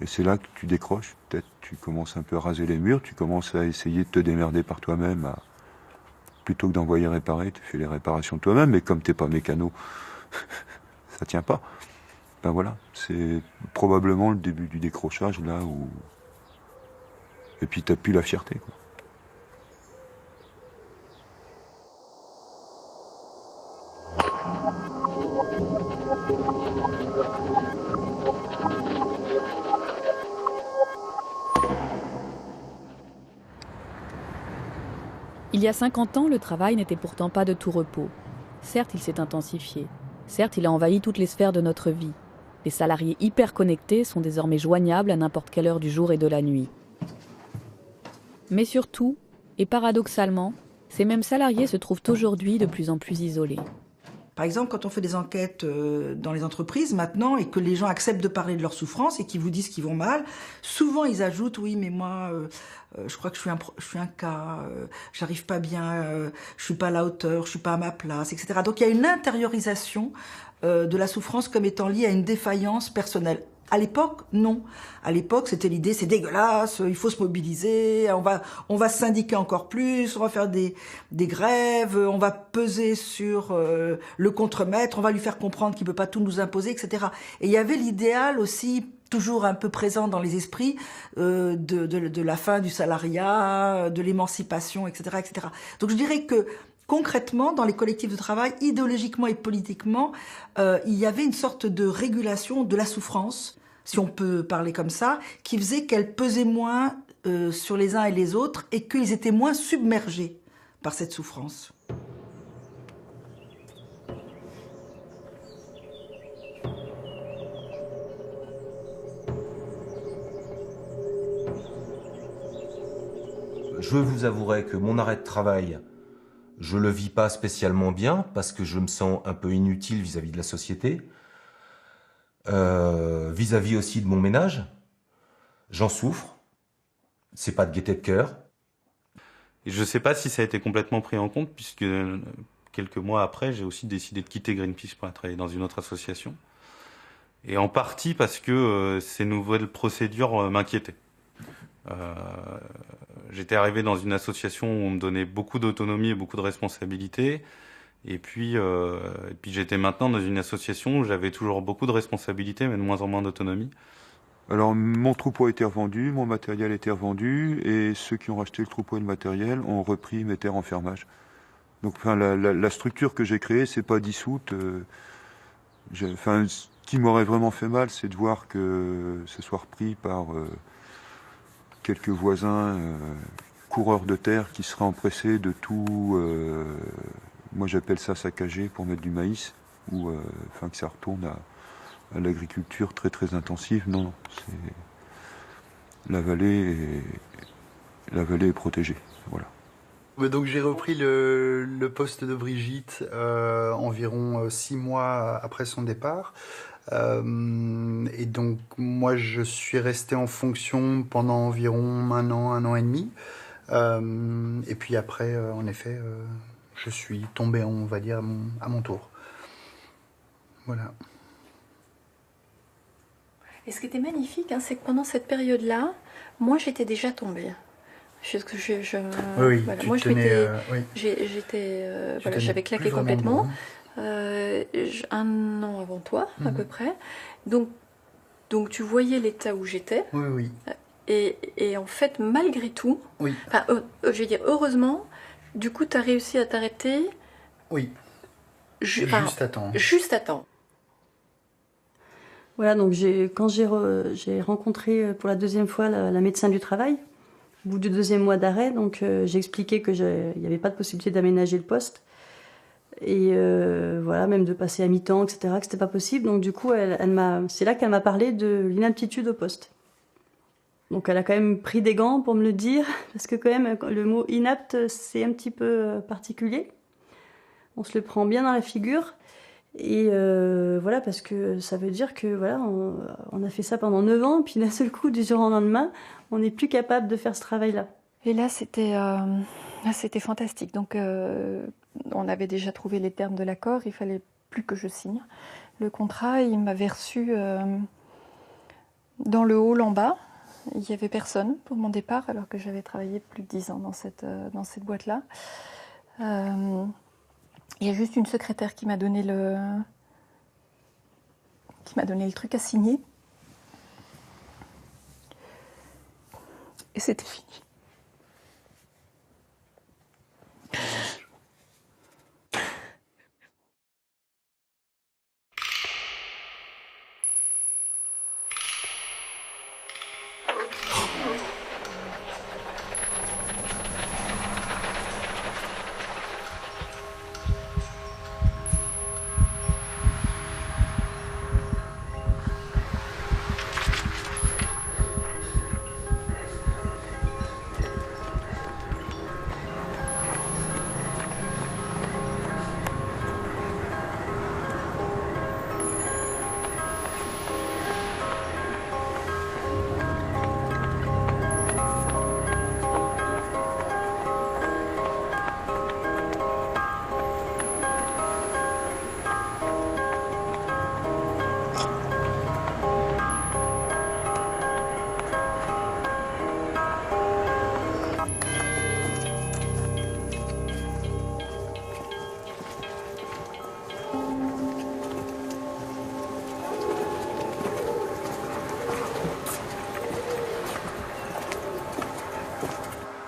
Et c'est là que tu décroches, peut-être tu commences un peu à raser les murs, tu commences à essayer de te démerder par toi-même, plutôt que d'envoyer réparer, tu fais les réparations toi-même, mais comme t'es pas mécano, ça tient pas. Voilà, c'est probablement le début du décrochage là où. Et puis t'as plus la fierté, quoi. Il y a 50 ans, le travail n'était pourtant pas de tout repos. Certes, il s'est intensifié. Certes, il a envahi toutes les sphères de notre vie. Les salariés hyper connectés sont désormais joignables à n'importe quelle heure du jour et de la nuit. Mais surtout, et paradoxalement, ces mêmes salariés se trouvent aujourd'hui de plus en plus isolés. Par exemple, quand on fait des enquêtes dans les entreprises maintenant et que les gens acceptent de parler de leur souffrance et qu'ils vous disent qu'ils vont mal, souvent ils ajoutent « oui, mais moi, je crois que je suis un cas, j'arrive pas bien, je suis pas à la hauteur, je suis pas à ma place, etc. » Donc il y a une intériorisation de la souffrance comme étant liée à une défaillance personnelle. À l'époque, non. À l'époque, c'était l'idée, c'est dégueulasse, il faut se mobiliser, on va se syndiquer encore plus, on va faire des grèves, on va peser sur le contremaître, on va lui faire comprendre qu'il peut pas tout nous imposer, etc. Et il y avait l'idéal aussi, toujours un peu présent dans les esprits, de la fin du salariat, de l'émancipation, etc., etc. Donc je dirais que concrètement, dans les collectifs de travail, idéologiquement et politiquement, il y avait une sorte de régulation de la souffrance, si on peut parler comme ça, qui faisait qu'elle pesait moins sur les uns et les autres et qu'ils étaient moins submergés par cette souffrance. Je vous avouerai que mon arrêt de travail, je le vis pas spécialement bien parce que je me sens un peu inutile vis-à-vis de la société, vis-à-vis aussi de mon ménage. J'en souffre. C'est pas de gaieté de cœur. Et je sais pas si ça a été complètement pris en compte puisque quelques mois après, j'ai aussi décidé de quitter Greenpeace pour travailler dans une autre association. Et en partie parce que ces nouvelles procédures m'inquiétaient. J'étais arrivé dans une association où on me donnait beaucoup d'autonomie et beaucoup de responsabilités. Et puis j'étais maintenant dans une association où j'avais toujours beaucoup de responsabilités, mais de moins en moins d'autonomie. Alors, mon troupeau a été revendu, mon matériel a été revendu, et ceux qui ont racheté le troupeau et le matériel ont repris mes terres en fermage. Donc, la structure que j'ai créée, c'est pas dissoute. Ce qui m'aurait vraiment fait mal, c'est de voir que ce soit repris par quelques voisins coureurs de terre qui seraient empressés de tout, moi j'appelle ça saccager pour mettre du maïs, ou que ça retourne à l'agriculture très très intensive. Non, la vallée est protégée. Voilà. Donc j'ai repris le poste de Brigitte environ 6 mois après son départ. Et donc moi je suis resté en fonction pendant environ un an et demi. Et puis après, en effet, je suis tombé, on va dire, à mon tour. Voilà. Et ce qui était magnifique, c'est que pendant cette période-là, moi j'étais déjà tombée. Oui, voilà. tu Moi tenais, j'avais claqué complètement. Un an avant toi, à peu près. Donc tu voyais l'état où j'étais. Oui. Et en fait, malgré tout, je veux dire, heureusement, du coup, tu as réussi à t'arrêter. Oui. Juste à temps. Juste à temps. Voilà, donc quand j'ai rencontré pour la deuxième fois la médecin du travail, au bout du 2e mois d'arrêt, donc j'ai expliqué qu'il n'y avait pas de possibilité d'aménager le poste. Et voilà, même de passer à mi-temps, etc., que c'était pas possible. Donc du coup, c'est là qu'elle m'a parlé de l'inaptitude au poste. Donc elle a quand même pris des gants pour me le dire, parce que quand même, le mot inapte, c'est un petit peu particulier. On se le prend bien dans la figure. Et voilà, parce que ça veut dire que voilà, on a fait ça pendant 9 ans, puis d'un seul coup, du jour au lendemain, on n'est plus capable de faire ce travail-là. Et là, c'était fantastique. Donc, on avait déjà trouvé les termes de l'accord, il fallait plus que je signe le contrat. Il m'avait reçu dans le hall en bas. Il n'y avait personne pour mon départ, alors que j'avais travaillé plus de 10 ans dans cette boîte-là. Il y a juste une secrétaire qui m'a donné le truc à signer. Et c'était fini.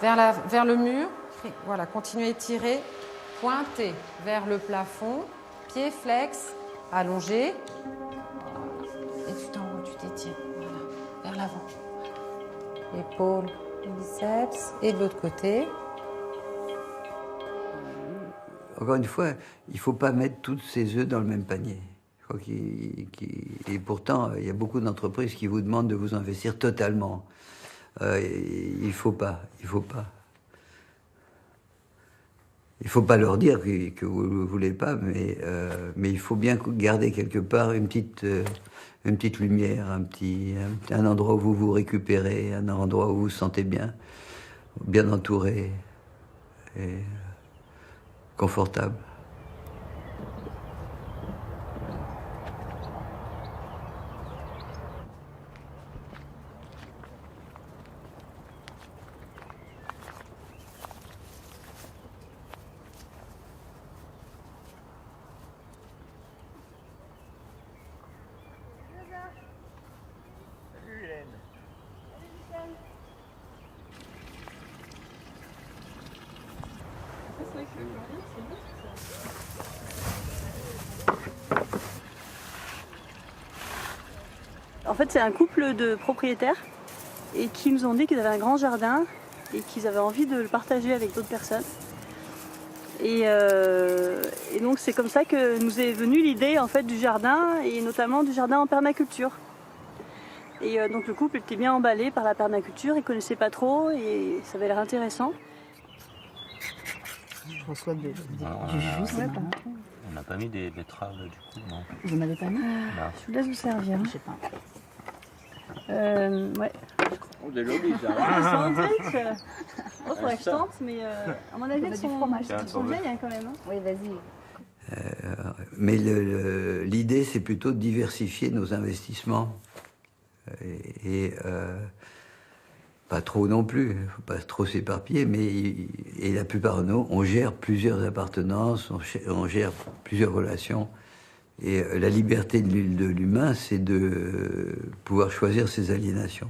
vers le mur. Voilà, continuez à tirer. Pointez vers le plafond. Pied flex, allongé. Et tu t'enroules, tu t'étires. Voilà, vers l'avant. Épaule, biceps. Et de l'autre côté. Encore une fois, il ne faut pas mettre tous ses œufs dans le même panier. Et pourtant, il y a beaucoup d'entreprises qui vous demandent de vous investir totalement. Il ne faut pas. Il ne faut pas leur dire que vous ne le voulez pas, mais il faut bien garder quelque part une petite lumière, un endroit où vous vous récupérez, un endroit où vous vous sentez bien entouré et confortable. En fait, c'est un couple de propriétaires et qui nous ont dit qu'ils avaient un grand jardin et qu'ils avaient envie de le partager avec d'autres personnes. Et donc c'est comme ça que nous est venue l'idée en fait du jardin et notamment du jardin en permaculture. Et donc le couple était bien emballé par la permaculture, ils connaissaient pas trop et ça avait l'air intéressant. Je reçois du jus, c'est marrant. On n'a pas mis des betteraves du coup, non? Vous n'en avez pas mis? Je vous laisse vous servir. Je sais pas. Ouais. Oh, des lobbies, ça. Ah, sandwich. Oh, faudrait que je tente, mais à mon avis, elles sont vieilles hein, quand même. Hein. Oui, vas-y. Mais l'idée, c'est plutôt de diversifier nos investissements. Et pas trop non plus, il ne faut pas trop s'éparpiller, mais et la plupart de nous, on gère plusieurs appartenances, on gère plusieurs relations. Et la liberté de l'humain, c'est de pouvoir choisir ses aliénations.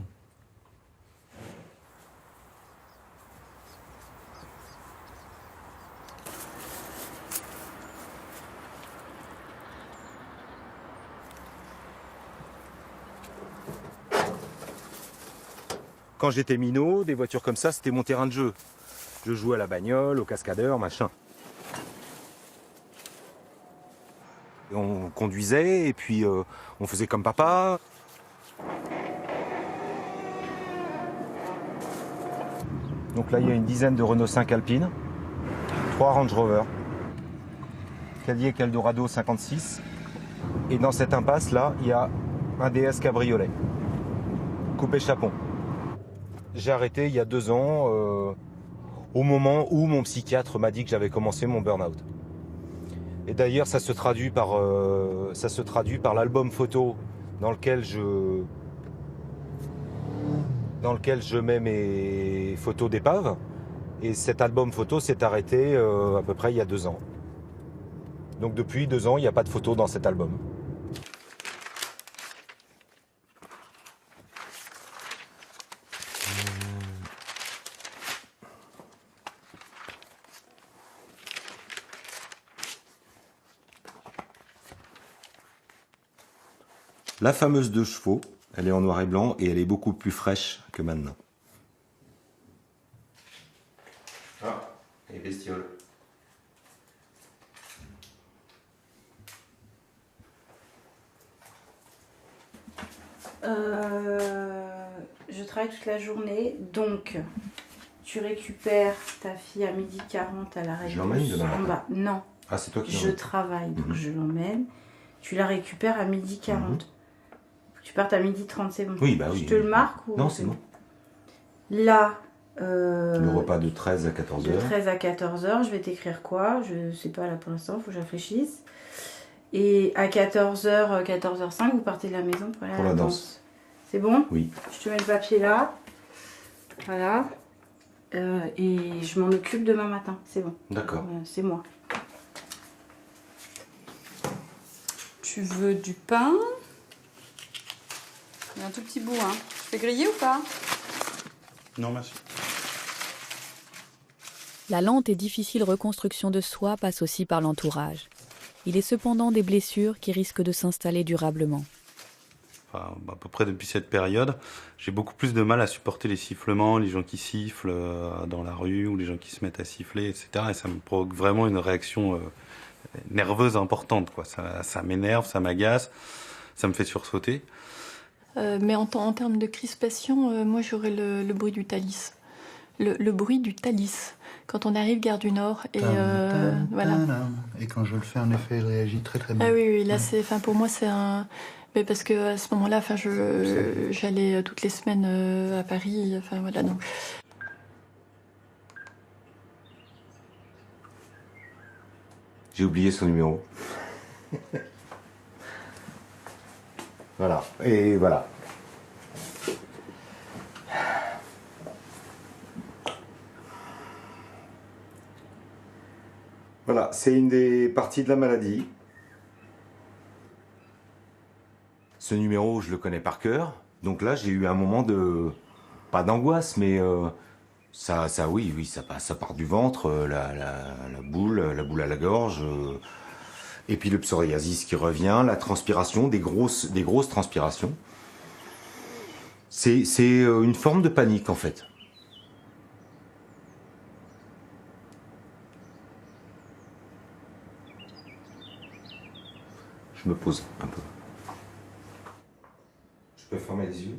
Quand j'étais minot, des voitures comme ça, c'était mon terrain de jeu. Je jouais à la bagnole, au cascadeur, machin. Et on conduisait et puis on faisait comme papa. Donc là, il y a une dizaine de Renault 5 Alpine, 3 Range Rover, Cadillac Eldorado 56. Et dans cette impasse, là, il y a un DS cabriolet, coupé chapon. J'ai arrêté il y a 2 ans, au moment où mon psychiatre m'a dit que j'avais commencé mon burn-out. Et d'ailleurs, ça se traduit par l'album photo dans lequel je mets mes photos d'épave. Et cet album photo s'est arrêté à peu près il y a 2 ans. Donc depuis 2 ans, il n'y a pas de photos dans cet album. La fameuse 2 chevaux, elle est en noir et blanc et elle est beaucoup plus fraîche que maintenant. Ah, et bestiole. Je travaille toute la journée, donc tu récupères ta fille à 12h40 à la réunion. Je l'emmène demain matin. Bah, non. Ah, c'est toi qui Je travaille, donc je l'emmène. Tu la récupères à 12h40. Tu partes à 12h30, c'est bon. Oui, bah oui. Je te le marque ou... Non, c'est bon. Là, le repas de 13 à 14h. de 13 à 14h, je vais t'écrire quoi? Je sais pas là pour l'instant, il faut que je réfléchisse. Et à 14h, 14h05, vous partez de la maison pour aller à la danse. C'est bon? Oui. Je te mets le papier là. Voilà. Et je m'en occupe demain matin, c'est bon. D'accord. C'est moi. Tu veux du pain? Il y a un tout petit bout, hein. Tu fais griller ou pas? Non, merci. La lente et difficile reconstruction de soi passe aussi par l'entourage. Il est cependant des blessures qui risquent de s'installer durablement. Enfin, à peu près depuis cette période, j'ai beaucoup plus de mal à supporter les sifflements, les gens qui sifflent dans la rue ou les gens qui se mettent à siffler, etc. Et ça me provoque vraiment une réaction nerveuse importante, quoi. Ça m'énerve, ça m'agace, ça me fait sursauter. Mais en termes de crispation, moi j'aurais le bruit du Thalys. Le bruit du Thalys. Quand on arrive gare du Nord et voilà. Et quand je le fais, en effet, il réagit très très bien. Ah oui, là c'est, enfin pour moi c'est un. Mais parce que à ce moment-là, enfin j'allais toutes les semaines à Paris, enfin voilà donc. J'ai oublié son numéro. Voilà, et voilà. Voilà, c'est une des parties de la maladie. Ce numéro, je le connais par cœur. Donc là, j'ai eu un moment de... pas d'angoisse, mais oui, ça part du ventre, la boule à la gorge. Et puis le psoriasis qui revient, la transpiration, des grosses transpirations. C'est une forme de panique, en fait. Je me pose un peu. Je peux fermer les yeux?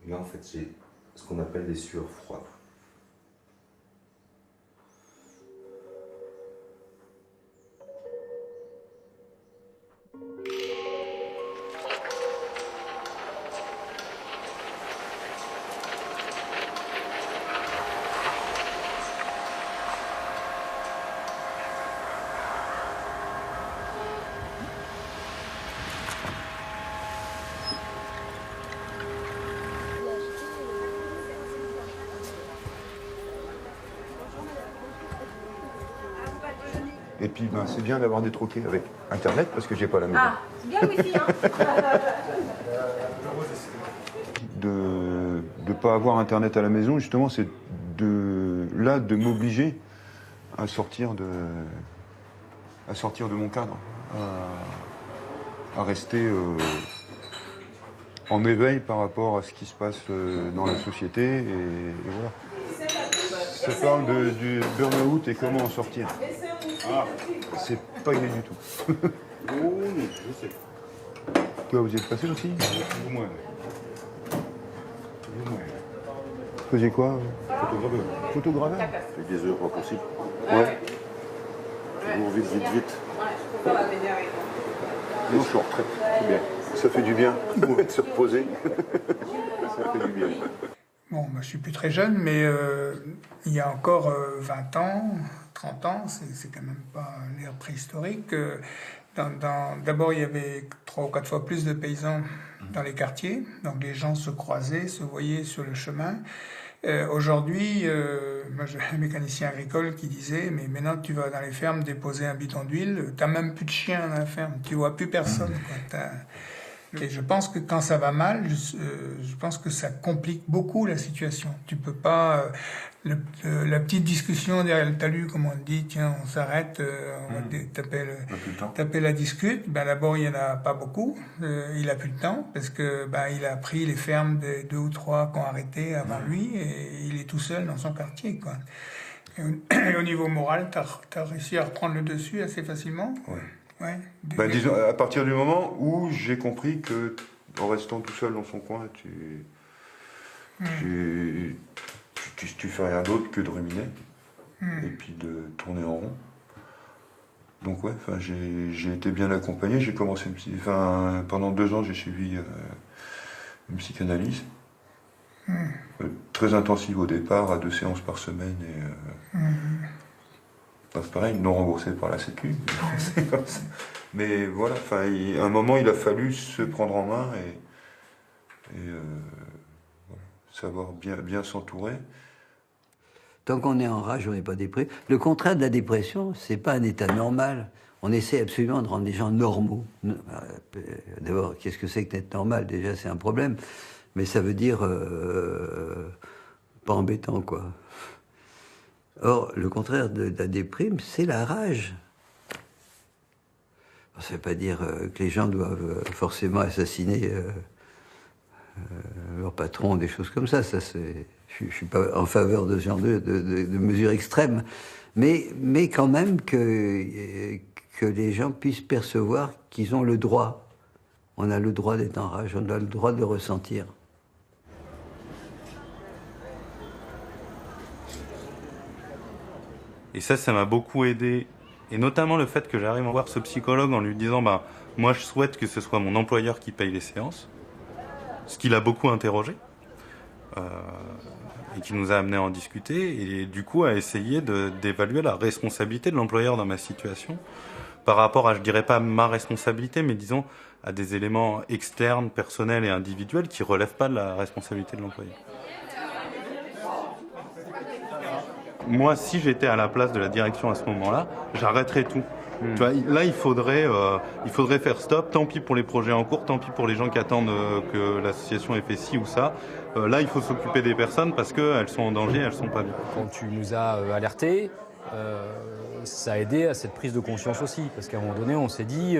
Et là, en fait, j'ai ce qu'on appelle des sueurs froides. Et puis c'est bien d'avoir des troquets avec Internet parce que j'ai pas la maison. Ah, c'est bien le wifi, hein. De ne pas avoir Internet à la maison, justement, c'est de m'obliger à sortir de mon cadre, à rester en éveil par rapport à ce qui se passe dans la société et voilà. Ça parle du burn-out et comment en sortir. Ah, c'est pas inné du tout. Oui, je sais. Toi, vous y êtes passé aussi? Plus ou moins. Vous faisiez quoi? Photograveur. Photograveur? Avec des heures pas possibles. Ouais. Toujours vite. Non, je suis en retraite. C'est bien. Ça fait du bien de se reposer. Ça fait du bien. Bon, je suis plus très jeune, mais il y a encore 20 ans, 30 ans, c'est quand même pas l'ère préhistorique. D'abord, il y avait 3 ou 4 fois plus de paysans dans les quartiers, donc les gens se croisaient, se voyaient sur le chemin. Aujourd'hui, moi j'ai un mécanicien agricole qui disait, mais maintenant tu vas dans les fermes déposer un bidon d'huile, t'as même plus de chiens dans la ferme, tu vois plus personne, quoi. Et je pense que quand ça va mal, je pense que ça complique beaucoup la situation. Tu peux pas... la petite discussion derrière le talus, comme on dit, tiens, on s'arrête, on va taper la discute. Ben, d'abord, il n'y en a pas beaucoup. Il a plus le temps parce que il a pris les fermes des 2 ou 3 qui ont arrêté avant lui et il est tout seul dans son quartier, quoi. Et au niveau moral, t'as réussi à reprendre le dessus assez facilement? Ouais. Ouais. Disons, à partir du moment où j'ai compris que, en restant tout seul dans son coin, tu fais rien d'autre que de ruminer et puis de tourner en rond. Donc ouais, j'ai été bien accompagné. J'ai commencé pendant 2 ans, j'ai suivi une psychanalyse très intensive au départ, à 2 séances par semaine et c'est pareil, non remboursé par la Sécu. C'est comme ça. Mais voilà, à un moment, il a fallu se prendre en main et savoir bien s'entourer. Tant qu'on est en rage, on n'est pas déprimé. Le contraire de la dépression, c'est pas un état normal. On essaie absolument de rendre les gens normaux. D'abord, qu'est-ce que c'est que d'être normal? Déjà, c'est un problème. Mais ça veut dire pas embêtant, quoi. Or, le contraire de la déprime, c'est la rage. Ça ne veut pas dire que les gens doivent forcément assassiner leur patron, des choses comme ça. Je ne suis pas en faveur de ce genre de mesures extrêmes. Mais quand même que les gens puissent percevoir qu'ils ont le droit. On a le droit d'être en rage, on a le droit de le ressentir. Et ça m'a beaucoup aidé. Et notamment le fait que j'arrive à voir ce psychologue en lui disant moi je souhaite que ce soit mon employeur qui paye les séances. Ce qui l'a beaucoup interrogé. Et qui nous a amené à en discuter. Et du coup à essayer d'évaluer la responsabilité de l'employeur dans ma situation. Par rapport à, je dirais pas ma responsabilité, mais disons à des éléments externes, personnels et individuels qui relèvent pas de la responsabilité de l'employeur. Moi, si j'étais à la place de la direction à ce moment-là, j'arrêterais tout. Tu vois, là, il faudrait faire stop. Tant pis pour les projets en cours, tant pis pour les gens qui attendent que l'association ait fait ci ou ça. Là, il faut s'occuper des personnes parce qu'elles sont en danger, elles sont pas bien. Quand tu nous as alertés, ça a aidé à cette prise de conscience aussi. Parce qu'à un moment donné, on s'est dit,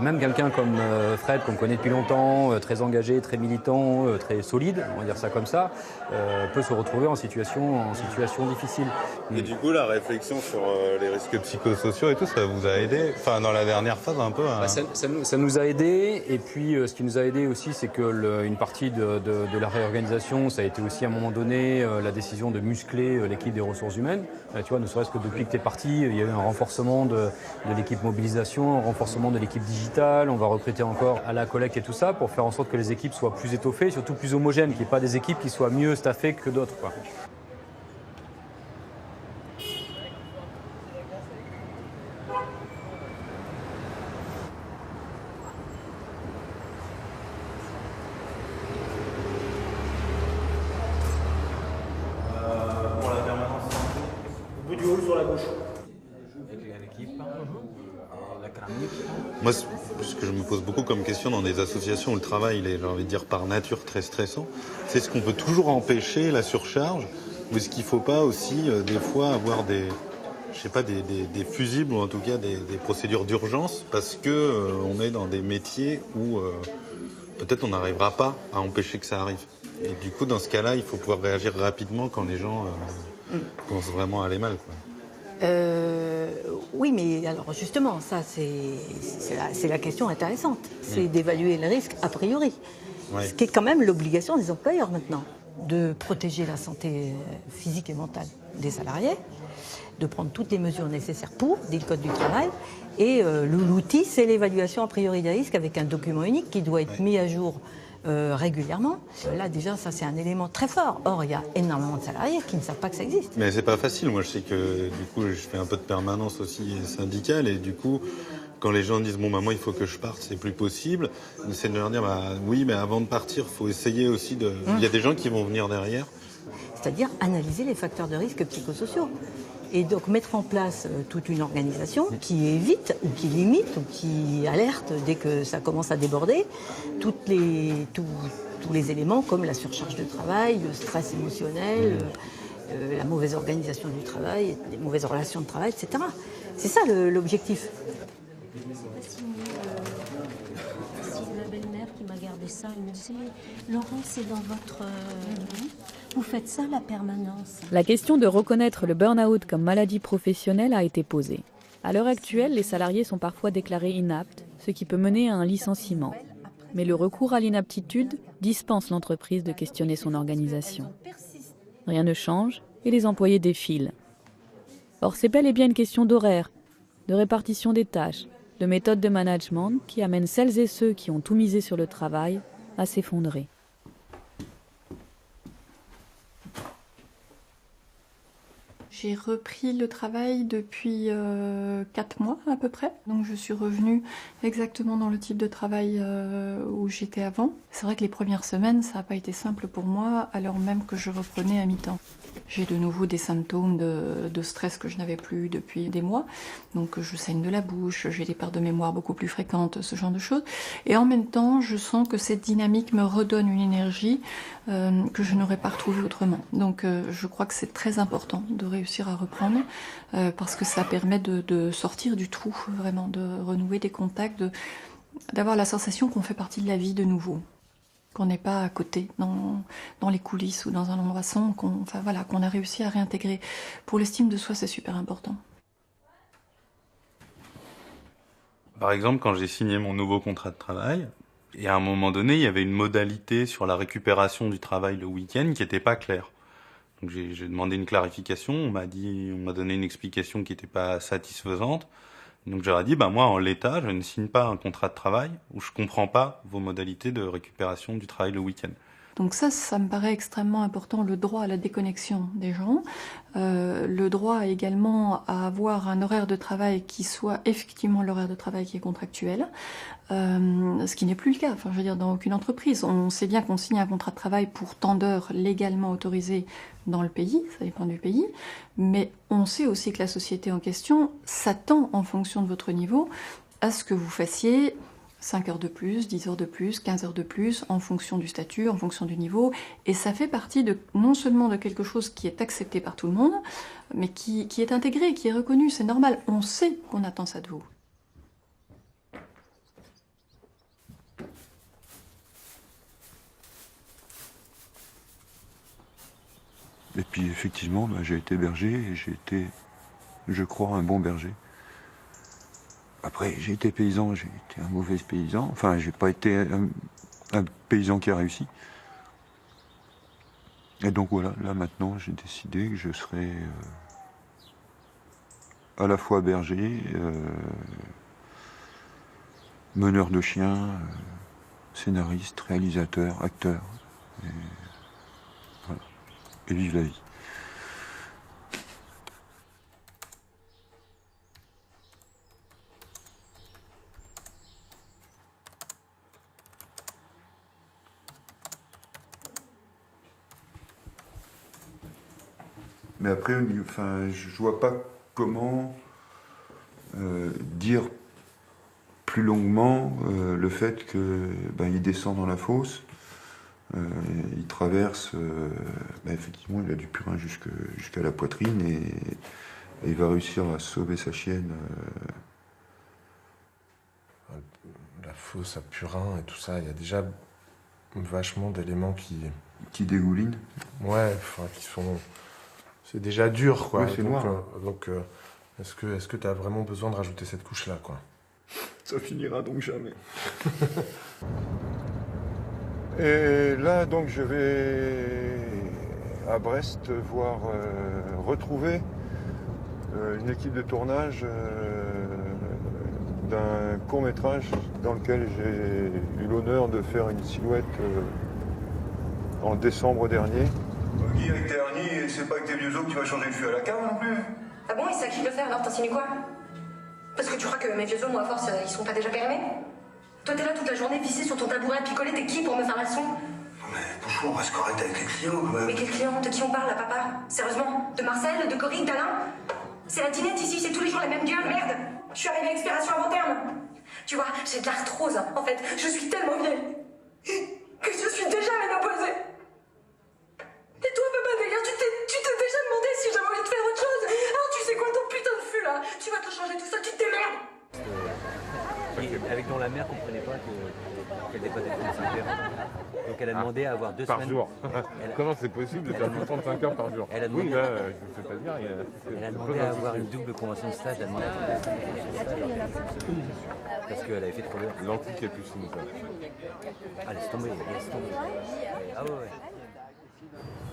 même quelqu'un comme Fred, qu'on connaît depuis longtemps, très engagé, très militant, très solide, on va dire ça comme ça, peut se retrouver en situation difficile. Et du coup, la réflexion sur les risques psychosociaux et tout, ça vous a aidé, enfin dans la dernière phase un peu Ça nous a aidé, et puis ce qui nous a aidé aussi, c'est que une partie de la réorganisation, ça a été aussi à un moment donné la décision de muscler l'équipe des ressources humaines. Tu vois, ne serait-ce que depuis que tu es parti, il y a eu un renforcement de l'équipe mobilisation, un renforcement de l'équipe digitale, on va recruter encore à la collecte et tout ça pour faire en sorte que les équipes soient plus étoffées, surtout plus homogènes, qu'il n'y ait pas des équipes qui soient mieux staffées que d'autres, quoi. Pour la permanence, au bout du hall sur la gauche. Moi, ce que je me pose beaucoup comme question dans des associations où le travail, il est, j'ai envie de dire, par nature très stressant, c'est est-ce qu'on peut toujours empêcher la surcharge ou est-ce qu'il ne faut pas aussi, des fois, avoir des fusibles ou en tout cas des procédures d'urgence parce que on est dans des métiers où peut-être on n'arrivera pas à empêcher que ça arrive. Et du coup, dans ce cas-là, il faut pouvoir réagir rapidement quand les gens commencent vraiment à aller mal, quoi. Oui, mais alors justement, ça c'est la question intéressante. C'est d'évaluer le risque a priori. Ouais. Ce qui est quand même l'obligation des employeurs maintenant, de protéger la santé physique et mentale des salariés, de prendre toutes les mesures nécessaires pour, dit le Code du travail. Et l'outil, c'est l'évaluation a priori des risques avec un document unique qui doit être mis à jour régulièrement. Là déjà ça c'est un élément très fort. Or il y a énormément de salariés qui ne savent pas que ça existe. Mais c'est pas facile. Moi je sais que du coup je fais un peu de permanence aussi syndicale et du coup quand les gens disent bon moi il faut que je parte, c'est plus possible, c'est de leur dire oui mais avant de partir faut essayer aussi de. Il y a des gens qui vont venir derrière. C'est-à-dire analyser les facteurs de risque psychosociaux. Et donc mettre en place toute une organisation qui évite ou qui limite ou qui alerte dès que ça commence à déborder tous les éléments comme la surcharge de travail, le stress émotionnel, la mauvaise organisation du travail, les mauvaises relations de travail, etc. C'est ça l'objectif. C'est ma belle-mère qui m'a gardé ça. Elle me disait, Laurent, c'est dans votre... Vous faites ça, la permanence. La question de reconnaître le burn-out comme maladie professionnelle a été posée. À l'heure actuelle, les salariés sont parfois déclarés inaptes, ce qui peut mener à un licenciement. Mais le recours à l'inaptitude dispense l'entreprise de questionner son organisation. Rien ne change et les employés défilent. Or, c'est bel et bien une question d'horaire, de répartition des tâches, de méthode de management qui amène celles et ceux qui ont tout misé sur le travail à s'effondrer. J'ai repris le travail depuis 4 mois à peu près. Donc je suis revenue exactement dans le type de travail où j'étais avant. C'est vrai que les premières semaines, ça n'a pas été simple pour moi, alors même que je reprenais à mi-temps. J'ai de nouveau des symptômes de stress que je n'avais plus depuis des mois. Donc je saigne de la bouche, j'ai des pertes de mémoire beaucoup plus fréquentes, ce genre de choses. Et en même temps, je sens que cette dynamique me redonne une énergie que je n'aurais pas retrouvée autrement. Donc je crois que c'est très important de réussir à reprendre parce que ça permet de sortir du trou, vraiment, de renouer des contacts, d'avoir la sensation qu'on fait partie de la vie de nouveau. Qu'on n'est pas à côté, dans les coulisses ou dans un endroit sombre, qu'on a réussi à réintégrer. Pour l'estime de soi, c'est super important. Par exemple, quand j'ai signé mon nouveau contrat de travail, et à un moment donné, il y avait une modalité sur la récupération du travail le week-end qui n'était pas claire. Donc j'ai demandé une clarification, on m'a donné une explication qui n'était pas satisfaisante. Donc j'aurais dit, moi en l'état, je ne signe pas un contrat de travail où je comprends pas vos modalités de récupération du travail le week-end. Donc ça me paraît extrêmement important, le droit à la déconnexion des gens, le droit également à avoir un horaire de travail qui soit effectivement l'horaire de travail qui est contractuel, ce qui n'est plus le cas, dans aucune entreprise. On sait bien qu'on signe un contrat de travail pour tant d'heures légalement autorisées dans le pays, ça dépend du pays, mais on sait aussi que la société en question s'attend en fonction de votre niveau à ce que vous fassiez 5 heures de plus, 10 heures de plus, 15 heures de plus, en fonction du statut, en fonction du niveau. Et ça fait partie non seulement de quelque chose qui est accepté par tout le monde, mais qui est intégré, qui est reconnu. C'est normal. On sait qu'on attend ça de vous. Et puis effectivement, j'ai été berger et j'ai été, je crois, un bon berger. Après, j'ai été paysan, j'ai été un mauvais paysan. Enfin, j'ai pas été un paysan qui a réussi. Et donc voilà, là maintenant, j'ai décidé que je serais à la fois berger, meneur de chiens, scénariste, réalisateur, acteur. Et, voilà. Et vive la vie. Mais après, je vois pas comment dire plus longuement le fait qu'il descend dans la fosse, il traverse, effectivement, il a du purin jusqu'à la poitrine et il va réussir à sauver sa chienne. La fosse à purin et tout ça, il y a déjà vachement d'éléments qui dégoulinent. Ouais, qui sont... C'est déjà dur, quoi. Ouais, c'est noir. Donc, est-ce que tu as vraiment besoin de rajouter cette couche-là, quoi? Ça finira donc jamais. Et là, donc, je vais à Brest retrouver une équipe de tournage d'un court-métrage dans lequel j'ai eu l'honneur de faire une silhouette en décembre dernier. Guy, avec tes hernies, c'est pas avec tes vieux os que tu vas changer le fût à la cave non plus. Ah bon, et c'est à qui de le faire alors? T'insinues quoi? Parce que tu crois que mes vieux os, moi, à force, ils sont pas déjà périmés? Toi, t'es là toute la journée vissé sur ton tabouret à picoler, t'es qui pour me faire la leçon? Mais Pouchou, on reste correct avec les clients quand même. Mais quel client? De qui on parle là, papa? Sérieusement? De Marcel? De Corinne? d'Alain? C'est la dinette ici, c'est tous les jours la même gueule, merde! Je suis arrivée à expiration avant terme! Tu vois, j'ai de l'arthrose, en fait, je suis tellement vieille que je suis déjà ménopausée! Et toi, papa, d'ailleurs, tu t'es déjà demandé si j'avais envie de faire autre chose? Alors, tu sais quoi, ton putain de fût, là? Tu vas te changer tout ça, tu te démerdes! Avec Dans la mer, comprenait pas qu'elle dépassait 35 heures. Donc elle a demandé à avoir 2 semaines... Par jour. Comment c'est possible de faire 35 heures par jour? Elle a demandé... Oui, là, je ne sais pas dire. Elle a demandé à avoir une double convention de stage. Elle a demandé parce qu'elle avait fait trop d'heures. L'anti-capucine, ça. Ah, laisse tomber, laisse tomber. Ah ouais.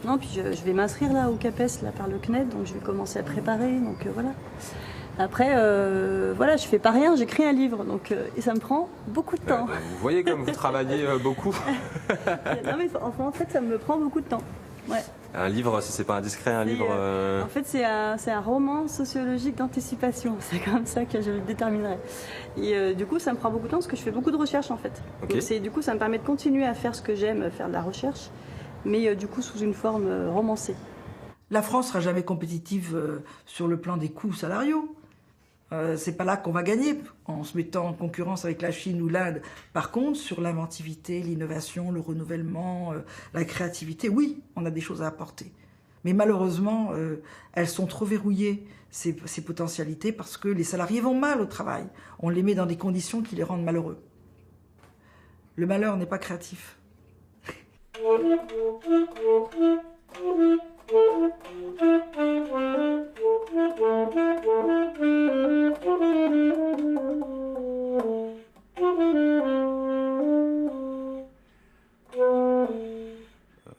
Non, puis je vais m'inscrire là au CAPES là, par le CNED, donc je vais commencer à préparer, donc voilà. Après, voilà, je fais pas rien, j'écris un livre, donc et ça me prend beaucoup de temps. Vous voyez comme vous travaillez beaucoup. Non mais en fait, ça me prend beaucoup de temps. Ouais. Un livre, si c'est pas indiscret, En fait, c'est un roman sociologique d'anticipation. C'est comme ça que je le déterminerai. Et du coup, ça me prend beaucoup de temps parce que je fais beaucoup de recherches en fait. Okay. Donc, du coup, ça me permet de continuer à faire ce que j'aime, faire de la recherche, mais du coup sous une forme romancée. La France sera jamais compétitive sur le plan des coûts salariaux. C'est pas là qu'on va gagner en se mettant en concurrence avec la Chine ou l'Inde. Par contre, sur l'inventivité, l'innovation, le renouvellement, la créativité, oui, on a des choses à apporter. Mais malheureusement, elles sont trop verrouillées, ces potentialités, parce que les salariés vont mal au travail. On les met dans des conditions qui les rendent malheureux. Le malheur n'est pas créatif.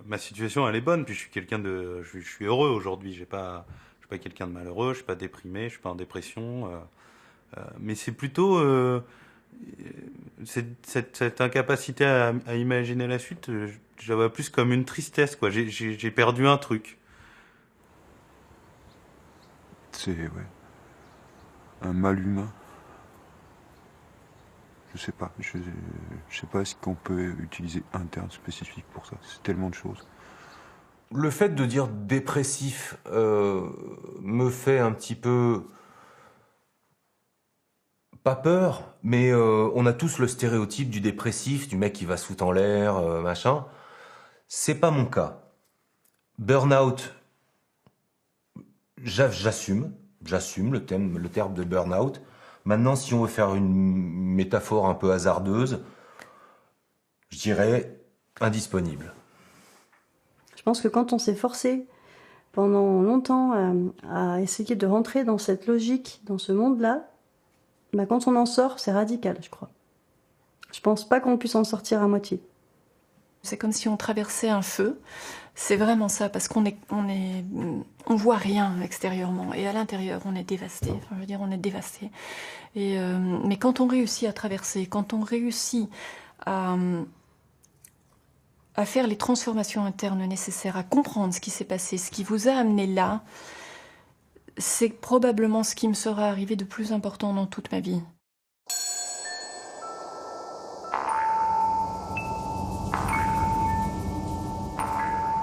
Ma situation, elle est bonne, puis je suis heureux aujourd'hui. Je suis pas quelqu'un de malheureux, je suis pas déprimé, je suis pas en dépression. Mais c'est plutôt cette incapacité à imaginer la suite. Je la vois plus comme une tristesse, quoi. J'ai perdu un truc. C'est un mal humain. Je sais pas. Je sais pas est-ce qu'on peut utiliser un terme spécifique pour ça. C'est tellement de choses. Le fait de dire dépressif me fait un petit peu pas peur, mais on a tous le stéréotype du dépressif, du mec qui va se foutre en l'air, machin. C'est pas mon cas. Burnout, j'assume le terme de burn-out. Maintenant, si on veut faire une métaphore un peu hasardeuse, je dirais indisponible. Je pense que quand on s'est forcé pendant longtemps à essayer de rentrer dans cette logique, dans ce monde-là, bah quand on en sort, c'est radical, je crois. Je pense pas qu'on puisse en sortir à moitié. C'est comme si on traversait un feu. C'est vraiment ça, parce qu'on voit rien extérieurement, et à l'intérieur, on est dévasté. Enfin, je veux dire, on est dévasté. Mais quand on réussit à traverser, quand on réussit à faire les transformations internes nécessaires, à comprendre ce qui s'est passé, ce qui vous a amené là, c'est probablement ce qui me sera arrivé de plus important dans toute ma vie.